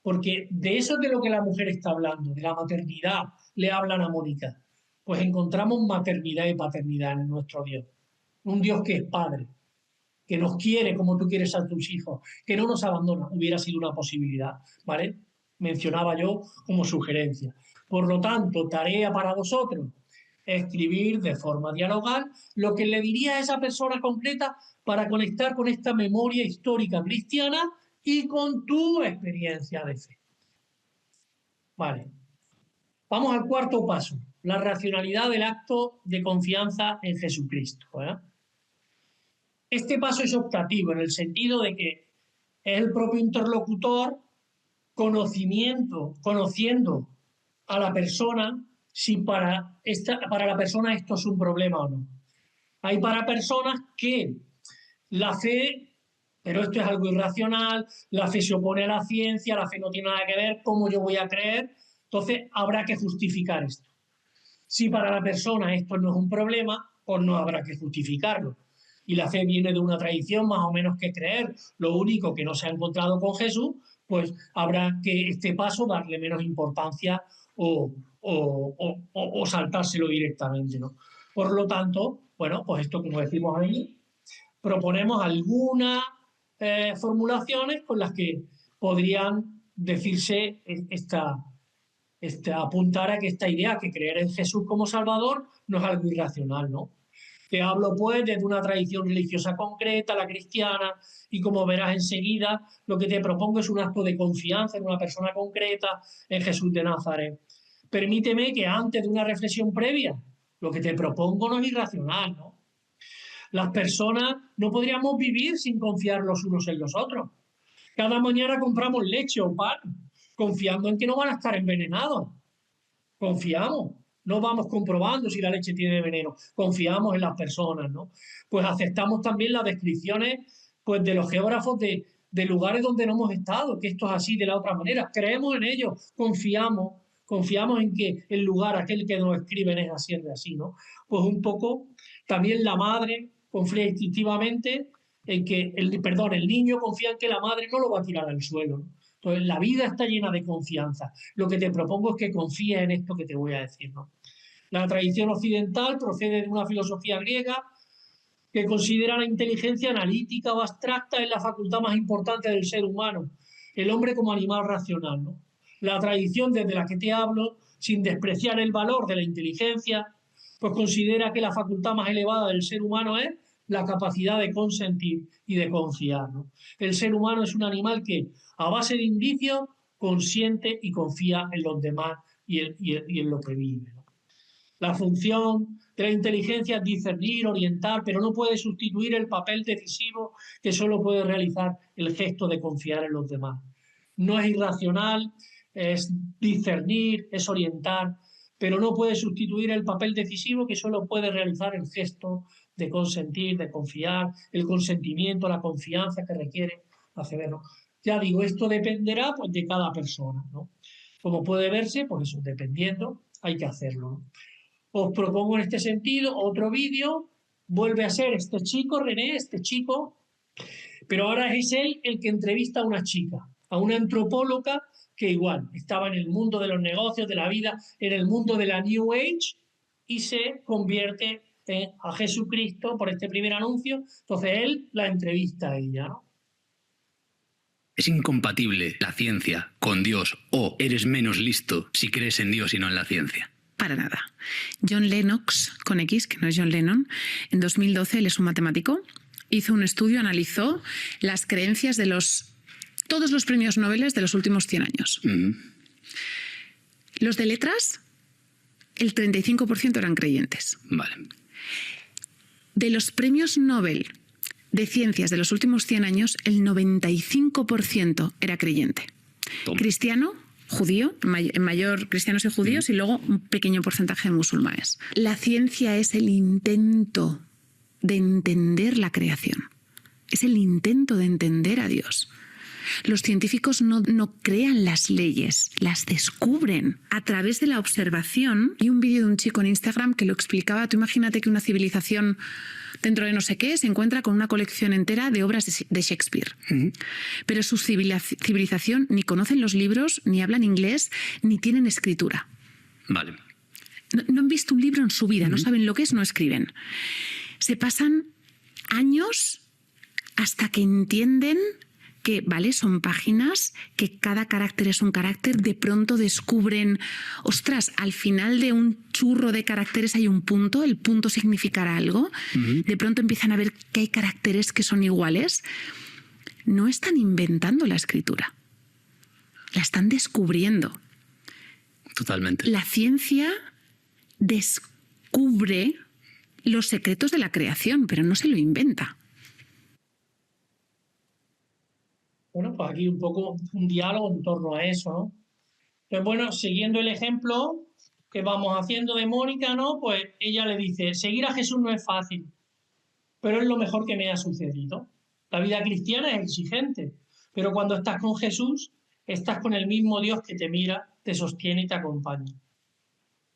Porque de eso es de lo que la mujer está hablando, de la maternidad, le hablan a Mónica. Pues encontramos maternidad y paternidad en nuestro Dios. Un Dios que es padre, que nos quiere como tú quieres a tus hijos, que no nos abandona. Hubiera sido una posibilidad, ¿vale? Mencionaba yo como sugerencia. Por lo tanto, tarea para vosotros, escribir de forma dialogal lo que le diría a esa persona concreta para conectar con esta memoria histórica cristiana y con tu experiencia de fe. Vale. Vamos al cuarto paso, la racionalidad del acto de confianza en Jesucristo. Este paso es optativo en el sentido de que es el propio interlocutor conociendo a la persona si para la persona esto es un problema o no. Hay para personas que la fe, pero esto es algo irracional, la fe se opone a la ciencia, la fe no tiene nada que ver, ¿cómo yo voy a creer? Entonces habrá que justificar esto. Si para la persona esto no es un problema, pues no habrá que justificarlo. Y la fe viene de una tradición más o menos que creer. Lo único que no se ha encontrado con Jesús, pues habrá que este paso darle menos importancia o saltárselo directamente, ¿no? Por lo tanto, bueno, pues esto como decimos ahí, proponemos algunas formulaciones con las que podrían decirse apuntar a que esta idea que creer en Jesús como Salvador no es algo irracional, ¿no? Te hablo pues desde una tradición religiosa concreta, la cristiana, y como verás enseguida, lo que te propongo es un acto de confianza en una persona concreta, en Jesús de Nazaret. Permíteme que antes de una reflexión previa, lo que te propongo no es irracional, ¿no? Las personas no podríamos vivir sin confiar los unos en los otros. Cada mañana compramos leche o pan, confiando en que no van a estar envenenados. Confiamos, no vamos comprobando si la leche tiene veneno, confiamos en las personas, ¿no? Pues aceptamos también las descripciones pues, de los geógrafos de lugares donde no hemos estado, que esto es así de la otra manera, creemos en ellos, confiamos en que el lugar, aquel que nos escriben es así, es así, ¿no? Pues un poco, también la madre confía instintivamente en que, el niño confía en que la madre no lo va a tirar al suelo, ¿no? Entonces, la vida está llena de confianza. Lo que te propongo es que confíes en esto que te voy a decir, ¿no? La tradición occidental procede de una filosofía griega que considera la inteligencia analítica o abstracta en la facultad más importante del ser humano, el hombre como animal racional, ¿no? La tradición desde la que te hablo, sin despreciar el valor de la inteligencia, pues considera que la facultad más elevada del ser humano es la capacidad de consentir y de confiar, ¿no? El ser humano es un animal que, a base de indicios, consiente y confía en los demás y en lo que vive, ¿no? La función de la inteligencia es discernir, orientar, pero no puede sustituir el papel decisivo que solo puede realizar el gesto de confiar en los demás. No es irracional, es discernir, es orientar, pero no puede sustituir el papel decisivo que solo puede realizar el gesto de consentir, de confiar, el consentimiento, la confianza que requiere hacer, ¿no? Ya digo, esto dependerá pues, de cada persona, ¿no? Como puede verse, pues eso, dependiendo, hay que hacerlo, ¿no? Os propongo en este sentido otro vídeo, vuelve a ser este chico, René, este chico, pero ahora es él el que entrevista a una chica, a una antropóloga que igual estaba en el mundo de los negocios, de la vida, en el mundo de la New Age, y se convierte a Jesucristo por este primer anuncio. Entonces él la entrevista a ella, ¿no? ¿Es incompatible la ciencia con Dios o eres menos listo si crees en Dios y no en la ciencia? Para nada. John Lennox, con X, que no es John Lennon, en 2012, él es un matemático, hizo un estudio, analizó las creencias de todos los premios Nobel de los últimos 100 años. Los de letras, el 35% eran creyentes. Vale. De los premios Nobel de ciencias de los últimos 100 años, el 95% era creyente. Toma. Cristiano, judío, en mayor cristianos y judíos, y luego un pequeño porcentaje de musulmanes. La ciencia es el intento de entender la creación. Es el intento de entender a Dios. Los científicos no crean las leyes, las descubren a través de la observación. Y un vídeo de un chico en Instagram que lo explicaba. Tú imagínate que una civilización dentro de no sé qué se encuentra con una colección entera de obras de Shakespeare. Pero su civilización ni conocen los libros, ni hablan inglés, ni tienen escritura. Vale. No han visto un libro en su vida, no saben lo que es, no escriben. Se pasan años hasta que entienden que, vale, son páginas, que cada carácter es un carácter. De pronto descubren, ostras, al final de un churro de caracteres hay un punto, el punto significará algo. De pronto empiezan a ver que hay caracteres que son iguales. No están inventando la escritura, la están descubriendo. Totalmente. La ciencia descubre los secretos de la creación, pero no se lo inventa. Bueno, pues aquí un poco un diálogo en torno a eso, ¿no? Pues bueno, siguiendo el ejemplo que vamos haciendo de Mónica, ¿no? Pues ella le dice, seguir a Jesús no es fácil, pero es lo mejor que me ha sucedido. La vida cristiana es exigente, pero cuando estás con Jesús, estás con el mismo Dios que te mira, te sostiene y te acompaña.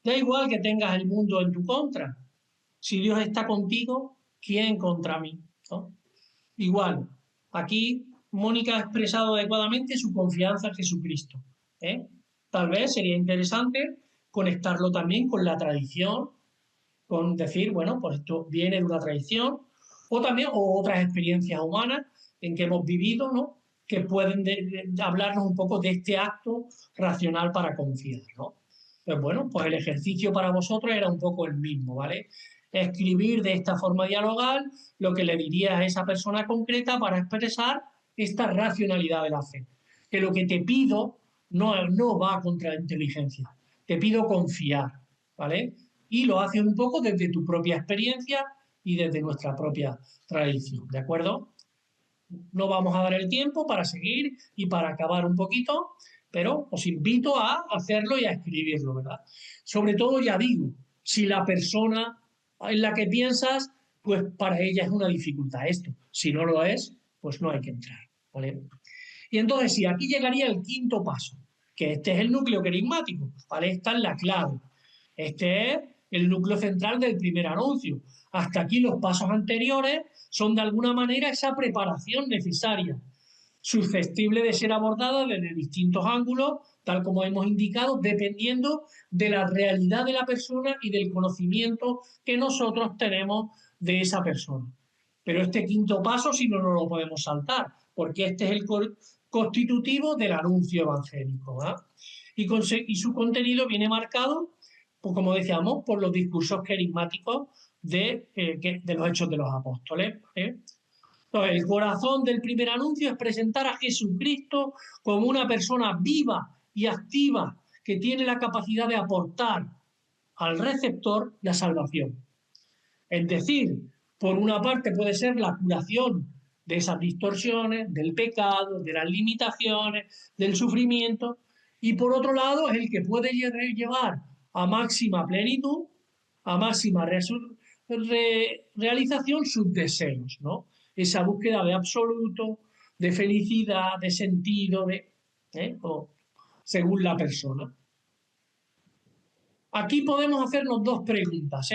Da igual que tengas el mundo en tu contra. Si Dios está contigo, ¿quién contra mí? ¿No? Igual, aquí Mónica ha expresado adecuadamente su confianza en Jesucristo. Tal vez sería interesante conectarlo también con la tradición, con decir, bueno, pues esto viene de una tradición, o también otras experiencias humanas en que hemos vivido, ¿no? Que pueden hablarnos un poco de este acto racional para confiar, ¿no? Pues bueno, pues el ejercicio para vosotros era un poco el mismo, ¿vale? Escribir de esta forma dialogal lo que le dirías a esa persona concreta para expresar esta racionalidad de la fe. Que lo que te pido no va contra la inteligencia. Te pido confiar, ¿vale? Y lo haces un poco desde tu propia experiencia y desde nuestra propia tradición, ¿de acuerdo? No vamos a dar el tiempo para seguir y para acabar un poquito, pero os invito a hacerlo y a escribirlo, ¿verdad? Sobre todo, ya digo, si la persona en la que piensas, pues para ella es una dificultad esto. Si no lo es, pues no hay que entrar, ¿vale? Y entonces, sí, aquí llegaría el quinto paso, que este es el núcleo querigmático, ¿vale? Esta es la clave. Este es el núcleo central del primer anuncio. Hasta aquí los pasos anteriores son de alguna manera esa preparación necesaria, susceptible de ser abordada desde distintos ángulos, tal como hemos indicado, dependiendo de la realidad de la persona y del conocimiento que nosotros tenemos de esa persona. Pero este quinto paso, si no, no lo podemos saltar, porque este es el constitutivo del anuncio evangélico, ¿eh? Y su contenido viene marcado, pues, como decíamos, por los discursos querigmáticos de los Hechos de los Apóstoles, ¿eh? Entonces, el corazón del primer anuncio es presentar a Jesucristo como una persona viva y activa que tiene la capacidad de aportar al receptor la salvación. Es decir, por una parte puede ser la curación de esas distorsiones, del pecado, de las limitaciones, del sufrimiento, y por otro lado es el que puede llevar a máxima plenitud, a máxima realización sus deseos, ¿no? Esa búsqueda de absoluto, de felicidad, de sentido, según la persona. Aquí podemos hacernos dos preguntas,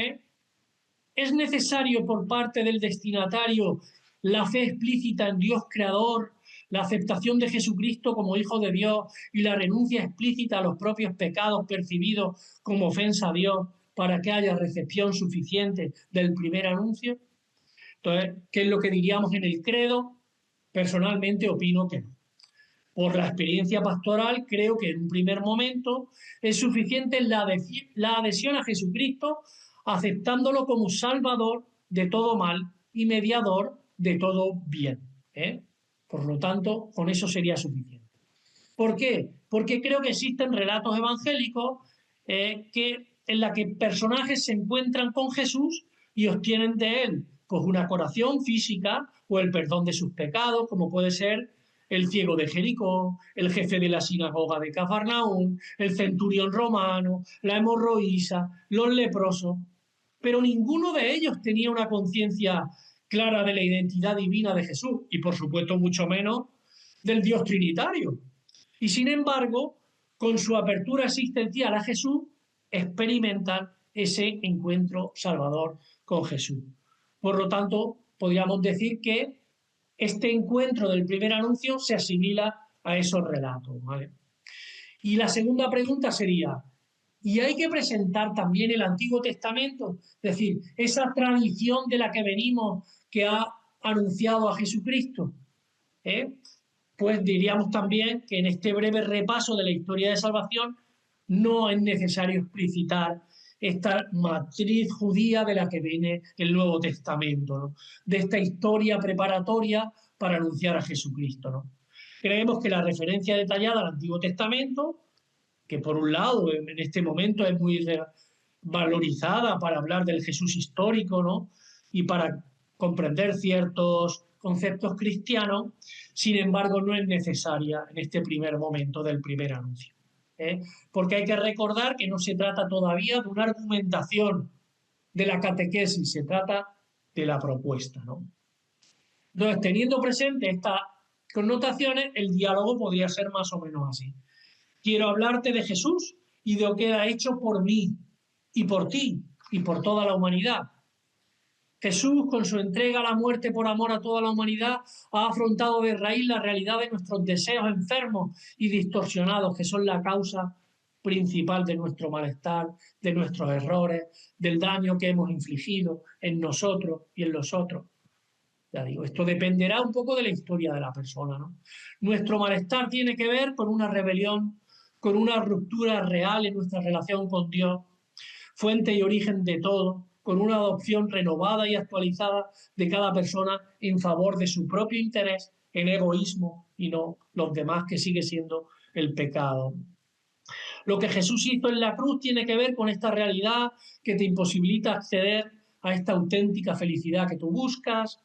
¿Es necesario por parte del destinatario la fe explícita en Dios creador, la aceptación de Jesucristo como Hijo de Dios y la renuncia explícita a los propios pecados percibidos como ofensa a Dios para que haya recepción suficiente del primer anuncio. Entonces, ¿qué es lo que diríamos en el credo? Personalmente opino que no. Por la experiencia pastoral, creo que en un primer momento es suficiente la adhesión a Jesucristo, aceptándolo como Salvador de todo mal y mediador de todo bien. Por lo tanto, con eso sería suficiente. ¿Por qué? Porque creo que existen relatos evangélicos en la que personajes se encuentran con Jesús y obtienen de él pues una curación física o el perdón de sus pecados, como puede ser el ciego de Jericó, el jefe de la sinagoga de Cafarnaúm, el centurión romano, la hemorroísa, los leprosos. Pero ninguno de ellos tenía una conciencia clara de la identidad divina de Jesús y, por supuesto, mucho menos del Dios trinitario. Y, sin embargo, con su apertura existencial a Jesús, experimentan ese encuentro salvador con Jesús. Por lo tanto, podríamos decir que este encuentro del primer anuncio se asimila a esos relatos, ¿vale? Y la segunda pregunta sería, ¿y hay que presentar también el Antiguo Testamento? Es decir, esa tradición de la que venimos que ha anunciado a Jesucristo. Pues diríamos también que en este breve repaso de la historia de salvación no es necesario explicitar esta matriz judía de la que viene el Nuevo Testamento, ¿no? De esta historia preparatoria para anunciar a Jesucristo, ¿no? Creemos que la referencia detallada al Antiguo Testamento, que por un lado en este momento es muy valorizada para hablar del Jesús histórico, ¿no? Y para comprender ciertos conceptos cristianos, sin embargo no es necesaria en este primer momento del primer anuncio. Porque hay que recordar que no se trata todavía de una argumentación de la catequesis, se trata de la propuesta, ¿no? Entonces, teniendo presente estas connotaciones, el diálogo podría ser más o menos así. Quiero hablarte de Jesús y de lo que ha hecho por mí y por ti y por toda la humanidad. Jesús, con su entrega a la muerte por amor a toda la humanidad, ha afrontado de raíz la realidad de nuestros deseos enfermos y distorsionados, que son la causa principal de nuestro malestar, de nuestros errores, del daño que hemos infligido en nosotros y en los otros. Ya digo, esto dependerá un poco de la historia de la persona, ¿no? Nuestro malestar tiene que ver con una rebelión, con una ruptura real en nuestra relación con Dios, fuente y origen de todo, con una adopción renovada y actualizada de cada persona en favor de su propio interés, en egoísmo y no los demás, que sigue siendo el pecado. Lo que Jesús hizo en la cruz tiene que ver con esta realidad que te imposibilita acceder a esta auténtica felicidad que tú buscas.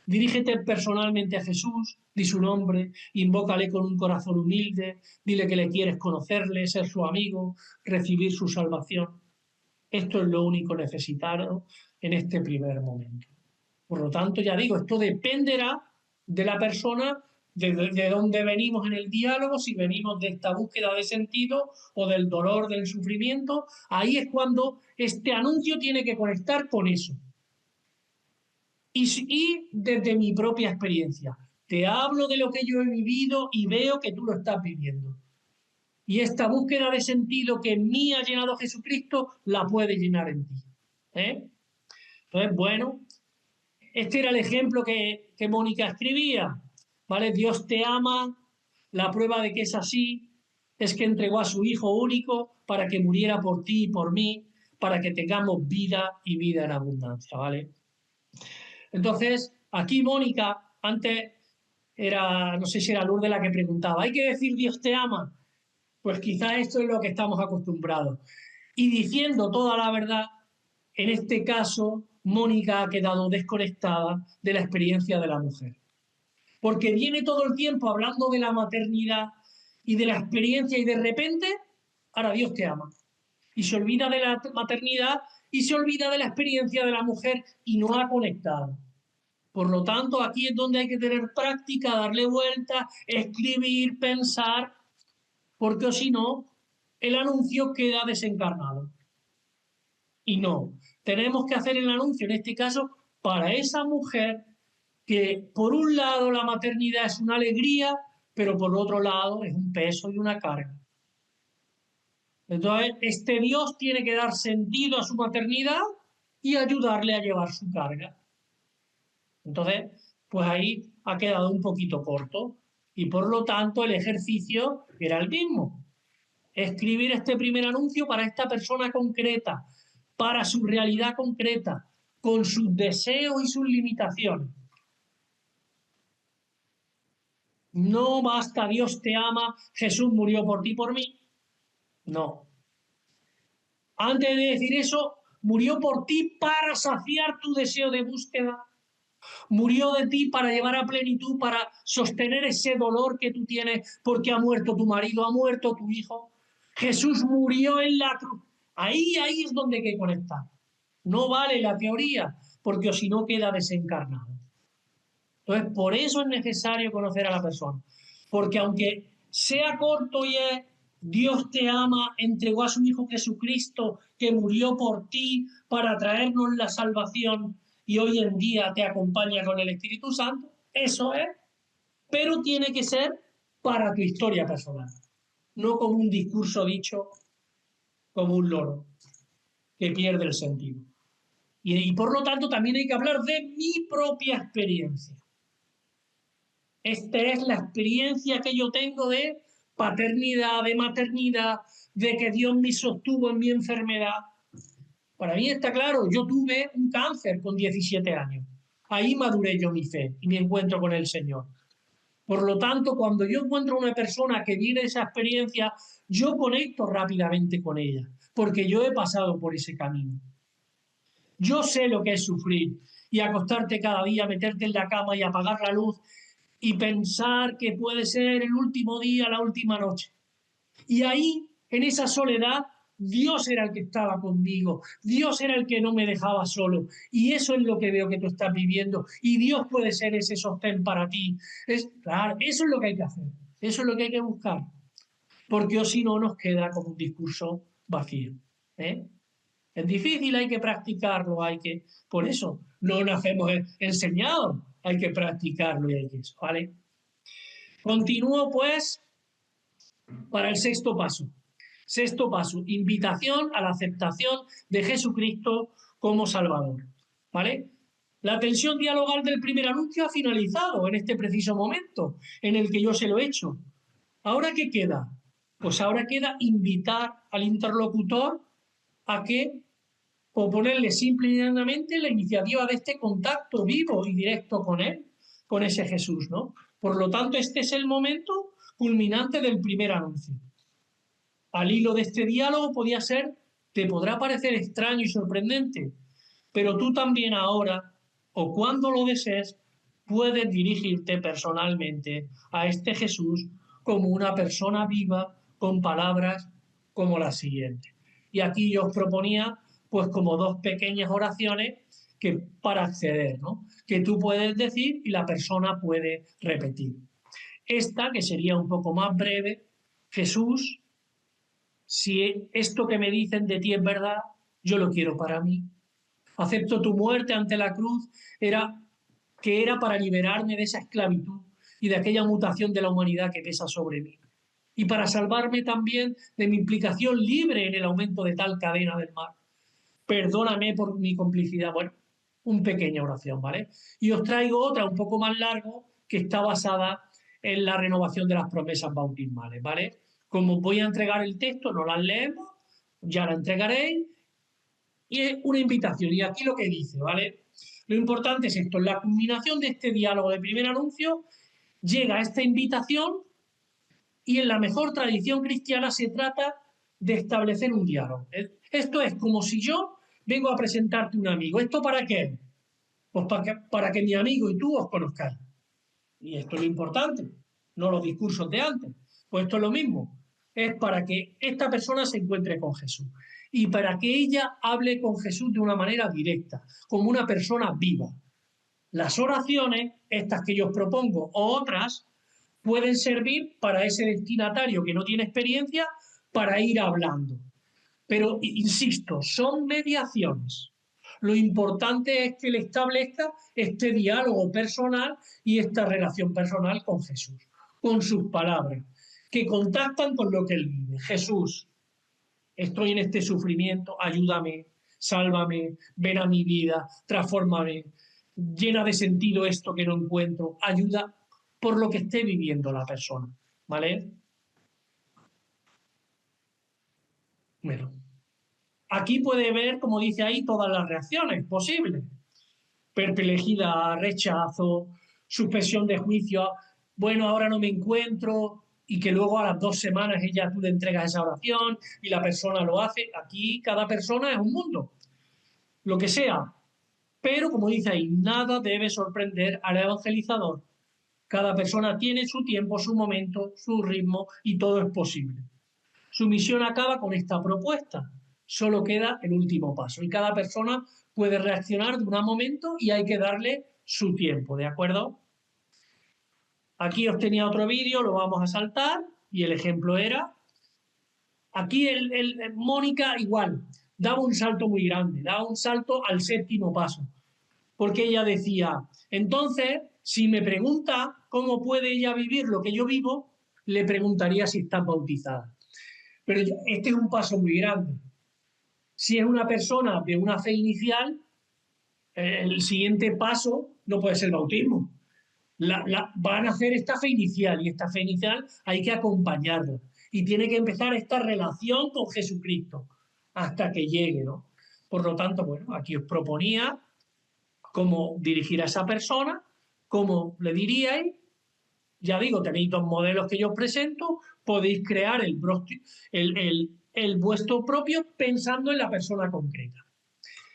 Dirígete personalmente a Jesús, di su nombre, invócale con un corazón humilde, dile que le quieres conocerle, ser su amigo, recibir su salvación. Esto es lo único necesitado en este primer momento. Por lo tanto, ya digo, esto dependerá de la persona, de dónde venimos en el diálogo, si venimos de esta búsqueda de sentido o del dolor, del sufrimiento. Ahí es cuando este anuncio tiene que conectar con eso. Y desde mi propia experiencia. Te hablo de lo que yo he vivido y veo que tú lo estás viviendo. Y esta búsqueda de sentido que en mí ha llenado Jesucristo, la puede llenar en ti. Entonces, bueno, este era el ejemplo que Mónica escribía, ¿vale? Dios te ama, la prueba de que es así es que entregó a su Hijo único para que muriera por ti y por mí, para que tengamos vida y vida en abundancia, ¿vale? Entonces, aquí Mónica, antes era, no sé si era Lourdes la que preguntaba, ¿hay que decir Dios te ama? Pues quizás esto es lo que estamos acostumbrados. Y diciendo toda la verdad, en este caso, Mónica ha quedado desconectada de la experiencia de la mujer. Porque viene todo el tiempo hablando de la maternidad y de la experiencia y de repente, ahora Dios te ama. Y se olvida de la maternidad y se olvida de la experiencia de la mujer y no ha conectado. Por lo tanto, aquí es donde hay que tener práctica, darle vuelta, escribir, pensar, porque o si no, el anuncio queda desencarnado. Y no, tenemos que hacer el anuncio, en este caso, para esa mujer que por un lado la maternidad es una alegría, pero por otro lado es un peso y una carga. Entonces, este Dios tiene que dar sentido a su maternidad y ayudarle a llevar su carga. Entonces, pues ahí ha quedado un poquito corto y por lo tanto el ejercicio era el mismo. Escribir este primer anuncio para esta persona concreta, para su realidad concreta, con sus deseos y sus limitaciones. No basta, Dios te ama, Jesús murió por ti y por mí. No. Antes de decir eso, murió por ti para saciar tu deseo de búsqueda. Murió de ti para llevar a plenitud, para sostener ese dolor que tú tienes porque ha muerto tu marido, ha muerto tu hijo. Jesús murió en la cruz. Ahí es donde hay que conectar. No vale la teoría, porque si no queda desencarnado. Entonces, por eso es necesario conocer a la persona. Porque aunque sea corto y es Dios te ama, entregó a su Hijo Jesucristo, que murió por ti para traernos la salvación y hoy en día te acompaña con el Espíritu Santo, eso es, pero tiene que ser para tu historia personal, no como un discurso dicho como un loro, que pierde el sentido. Y por lo tanto también hay que hablar de mi propia experiencia. Esta es la experiencia que yo tengo de paternidad, de maternidad, de que Dios me sostuvo en mi enfermedad. Para mí está claro, yo tuve un cáncer con 17 años. Ahí maduré yo mi fe y me encuentro con el Señor. Por lo tanto, cuando yo encuentro a una persona que vive esa experiencia, yo conecto rápidamente con ella, porque yo he pasado por ese camino. Yo sé lo que es sufrir y acostarte cada día, meterte en la cama y apagar la luz y pensar que puede ser el último día, la última noche. Y ahí, en esa soledad, Dios era el que estaba conmigo, Dios era el que no me dejaba solo. Y eso es lo que veo que tú estás viviendo. Y Dios puede ser ese sostén para ti. Claro, eso es lo que hay que hacer, eso es lo que hay que buscar. Porque o si no nos queda como un discurso vacío. Es difícil, hay que practicarlo, por eso no nacemos enseñados, hay que practicarlo y hay que eso, ¿vale? Continúo pues para el sexto paso. Sexto paso, invitación a la aceptación de Jesucristo como Salvador, ¿vale? La tensión dialogal del primer anuncio ha finalizado en este preciso momento en el que yo se lo he hecho. ¿Ahora qué queda? Pues ahora queda invitar al interlocutor a que o ponerle simple y llanamente la iniciativa de este contacto vivo y directo con él, con ese Jesús, ¿no? Por lo tanto, este es el momento culminante del primer anuncio. Al hilo de este diálogo podía ser, te podrá parecer extraño y sorprendente, pero tú también ahora, o cuando lo desees, puedes dirigirte personalmente a este Jesús como una persona viva con palabras como las siguientes. Y aquí yo os proponía pues como dos pequeñas oraciones que para acceder, ¿no? Que tú puedes decir y la persona puede repetir. Esta, que sería un poco más breve, Jesús, si esto que me dicen de ti es verdad, yo lo quiero para mí. Acepto tu muerte ante la cruz, era para liberarme de esa esclavitud y de aquella mutación de la humanidad que pesa sobre mí. Y para salvarme también de mi implicación libre en el aumento de tal cadena del mal. Perdóname por mi complicidad. Bueno, una pequeña oración, ¿vale? Y os traigo otra un poco más largo que está basada en la renovación de las promesas bautismales, ¿vale? Como voy a entregar el texto, no las leemos, ya la entregaréis, y es una invitación. Y aquí lo que dice, ¿vale? Lo importante es esto, en la culminación de este diálogo de primer anuncio, llega esta invitación y en la mejor tradición cristiana se trata de establecer un diálogo. Esto es como si yo vengo a presentarte un amigo. ¿Esto para qué? Pues para que mi amigo y tú os conozcáis. Y esto es lo importante, no los discursos de antes. Pues esto es lo mismo. Es para que esta persona se encuentre con Jesús y para que ella hable con Jesús de una manera directa, como una persona viva. Las oraciones, estas que yo os propongo, o otras, pueden servir para ese destinatario que no tiene experiencia para ir hablando. Pero, insisto, son mediaciones. Lo importante es que él establezca este diálogo personal y esta relación personal con Jesús, con sus palabras, que contactan con lo que él vive. Jesús, estoy en este sufrimiento, ayúdame, sálvame, ven a mi vida, transfórmame, llena de sentido esto que no encuentro, ayuda por lo que esté viviendo la persona, ¿vale? Bueno, aquí puede ver, como dice ahí, todas las reacciones posibles. Perplejidad, rechazo, suspensión de juicio, bueno, ahora no me encuentro, y que luego a las 2 semanas tú le entregas esa oración y la persona lo hace. Aquí cada persona es un mundo, lo que sea. Pero, como dice ahí, nada debe sorprender al evangelizador. Cada persona tiene su tiempo, su momento, su ritmo y todo es posible. Su misión acaba con esta propuesta. Solo queda el último paso y cada persona puede reaccionar de un momento y hay que darle su tiempo, ¿de acuerdo? Aquí os tenía otro vídeo, lo vamos a saltar y el ejemplo era... Aquí Mónica igual, daba un salto muy grande, daba un salto al 7º paso, porque ella decía, entonces, si me pregunta cómo puede ella vivir lo que yo vivo, le preguntaría si está bautizada. Pero este es un paso muy grande. Si es una persona de una fe inicial, el siguiente paso no puede ser el bautismo. Van a hacer esta fe inicial y esta fe inicial hay que acompañarla. Y tiene que empezar esta relación con Jesucristo hasta que llegue, ¿no? Por lo tanto, bueno, aquí os proponía cómo dirigir a esa persona, cómo le diríais. Ya digo, tenéis 2 modelos que yo os presento, podéis crear el vuestro propio pensando en la persona concreta.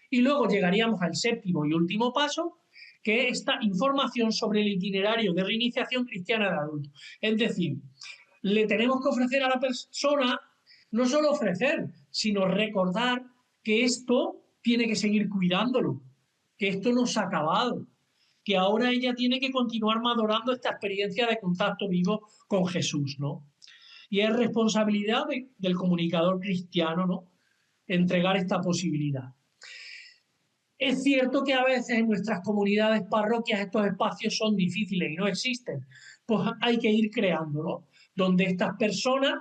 Y luego llegaríamos al 7º y último paso, que es esta información sobre el itinerario de reiniciación cristiana del adulto. Es decir, le tenemos que ofrecer a la persona, no solo ofrecer, sino recordar que esto tiene que seguir cuidándolo, que esto no se ha acabado, que ahora ella tiene que continuar madurando esta experiencia de contacto vivo con Jesús, ¿no? Y es responsabilidad del comunicador cristiano, ¿no?, entregar esta posibilidad. Es cierto que a veces en nuestras comunidades, parroquias, estos espacios son difíciles y no existen. Pues hay que ir creándolo, donde estas personas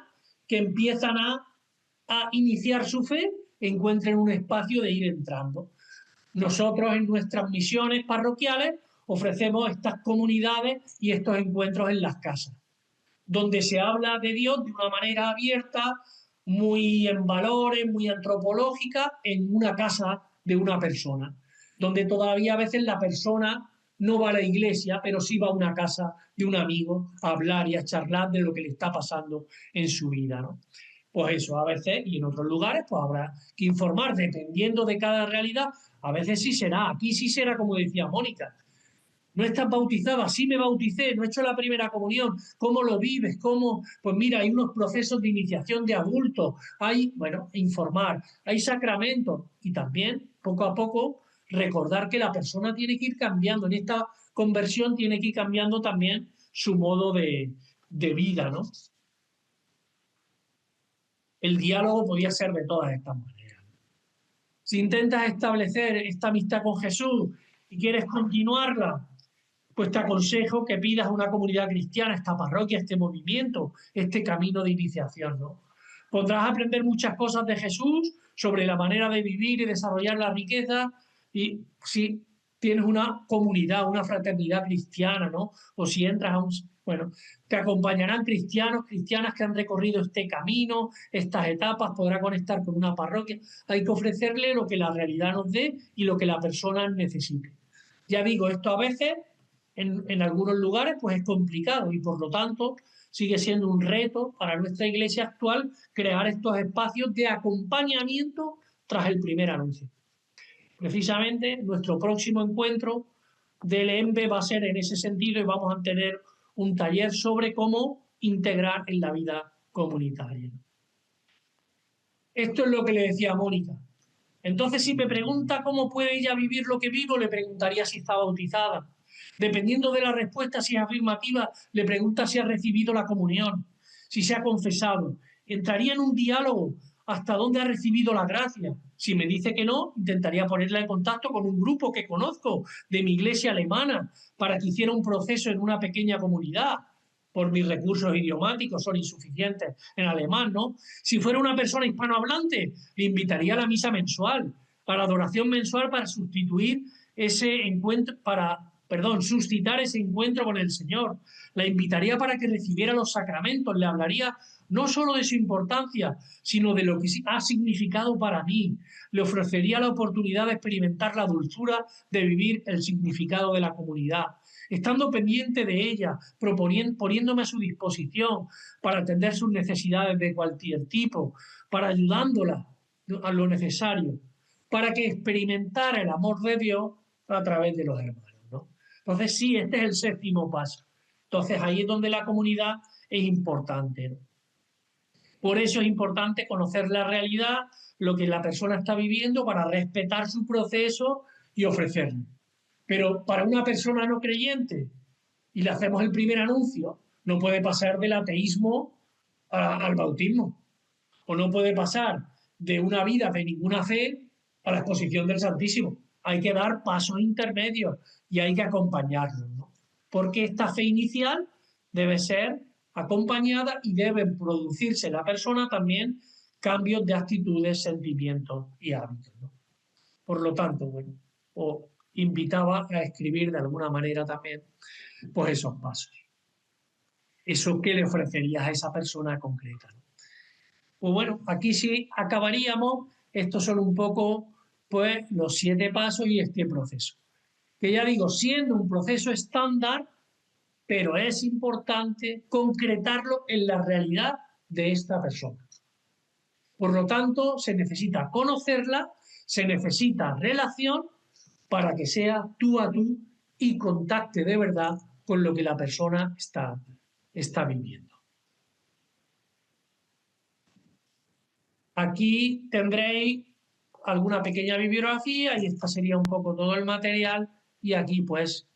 que empiezan a iniciar su fe encuentren un espacio de ir entrando. Nosotros en nuestras misiones parroquiales ofrecemos estas comunidades y estos encuentros en las casas, donde se habla de Dios de una manera abierta, muy en valores, muy antropológica, en una casa de una persona, donde todavía a veces la persona no va a la iglesia, pero sí va a una casa de un amigo a hablar y a charlar de lo que le está pasando en su vida, ¿no? Pues eso, a veces, y en otros lugares, pues habrá que informar, dependiendo de cada realidad. A veces sí será, aquí sí será como decía Mónica. No estás bautizada, sí me bauticé, no he hecho la primera comunión, ¿cómo lo vives? ¿Cómo? Pues mira, hay unos procesos de iniciación de adultos, hay, bueno, informar, hay sacramentos y también, poco a poco, recordar que la persona tiene que ir cambiando, en esta conversión tiene que ir cambiando también su modo de vida, ¿no? El diálogo podía ser de todas estas maneras. Si intentas establecer esta amistad con Jesús y quieres continuarla, pues te aconsejo que pidas a una comunidad cristiana, esta parroquia, este movimiento, este camino de iniciación, ¿no? Podrás aprender muchas cosas de Jesús sobre la manera de vivir y desarrollar la riqueza, y si tienes una comunidad, una fraternidad cristiana, ¿no? O si entras a un... Bueno, te acompañarán cristianos, cristianas que han recorrido este camino, estas etapas, podrá conectar con una parroquia. Hay que ofrecerle lo que la realidad nos dé y lo que la persona necesite. Ya digo, esto a veces, en algunos lugares, pues es complicado y por lo tanto sigue siendo un reto para nuestra iglesia actual crear estos espacios de acompañamiento tras el primer anuncio. Precisamente nuestro próximo encuentro del EMBE va a ser en ese sentido y vamos a tener un taller sobre cómo integrar en la vida comunitaria. Esto es lo que le decía a Mónica. Entonces, si me pregunta cómo puede ella vivir lo que vivo, le preguntaría si está bautizada. Dependiendo de la respuesta, si es afirmativa, le pregunta si ha recibido la comunión, si se ha confesado. Entraría en un diálogo hasta dónde ha recibido la gracia, Si me dice que no, intentaría ponerla en contacto con un grupo que conozco de mi iglesia alemana para que hiciera un proceso en una pequeña comunidad. Por mis recursos idiomáticos son insuficientes en alemán, ¿no? Si fuera una persona hispanohablante, le invitaría a la misa mensual, a la adoración mensual para sustituir ese encuentro, suscitar ese encuentro con el Señor. La invitaría para que recibiera los sacramentos, le hablaría no solo de su importancia, sino de lo que ha significado para mí. Le ofrecería la oportunidad de experimentar la dulzura de vivir el significado de la comunidad, estando pendiente de ella, poniéndome a su disposición para atender sus necesidades de cualquier tipo, para ayudándola a lo necesario, para que experimentara el amor de Dios a través de los hermanos, ¿no? Entonces, sí, este es el séptimo paso. Entonces, ahí es donde la comunidad es importante, ¿no? Por eso es importante conocer la realidad, lo que la persona está viviendo, para respetar su proceso y ofrecerlo. Pero para una persona no creyente, y le hacemos el primer anuncio, no puede pasar del ateísmo al bautismo, o no puede pasar de una vida de ninguna fe a la exposición del Santísimo. Hay que dar pasos intermedios y hay que acompañarlos, ¿no? Porque esta fe inicial debe ser acompañada y deben producirse en la persona también cambios de actitudes, sentimientos y hábitos, ¿no? Por lo tanto, bueno, os invitaba a escribir de alguna manera también pues esos pasos. Eso que le ofrecerías a esa persona concreta, ¿no? Pues bueno, aquí sí acabaríamos. Estos son un poco pues los 7 pasos y este proceso. Que ya digo, siendo un proceso estándar, pero es importante concretarlo en la realidad de esta persona. Por lo tanto, se necesita conocerla, se necesita relación para que sea tú a tú y contacte de verdad con lo que la persona está viviendo. Aquí tendréis alguna pequeña bibliografía y esta sería un poco todo el material, y aquí pues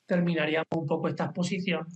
terminaríamos un poco esta exposición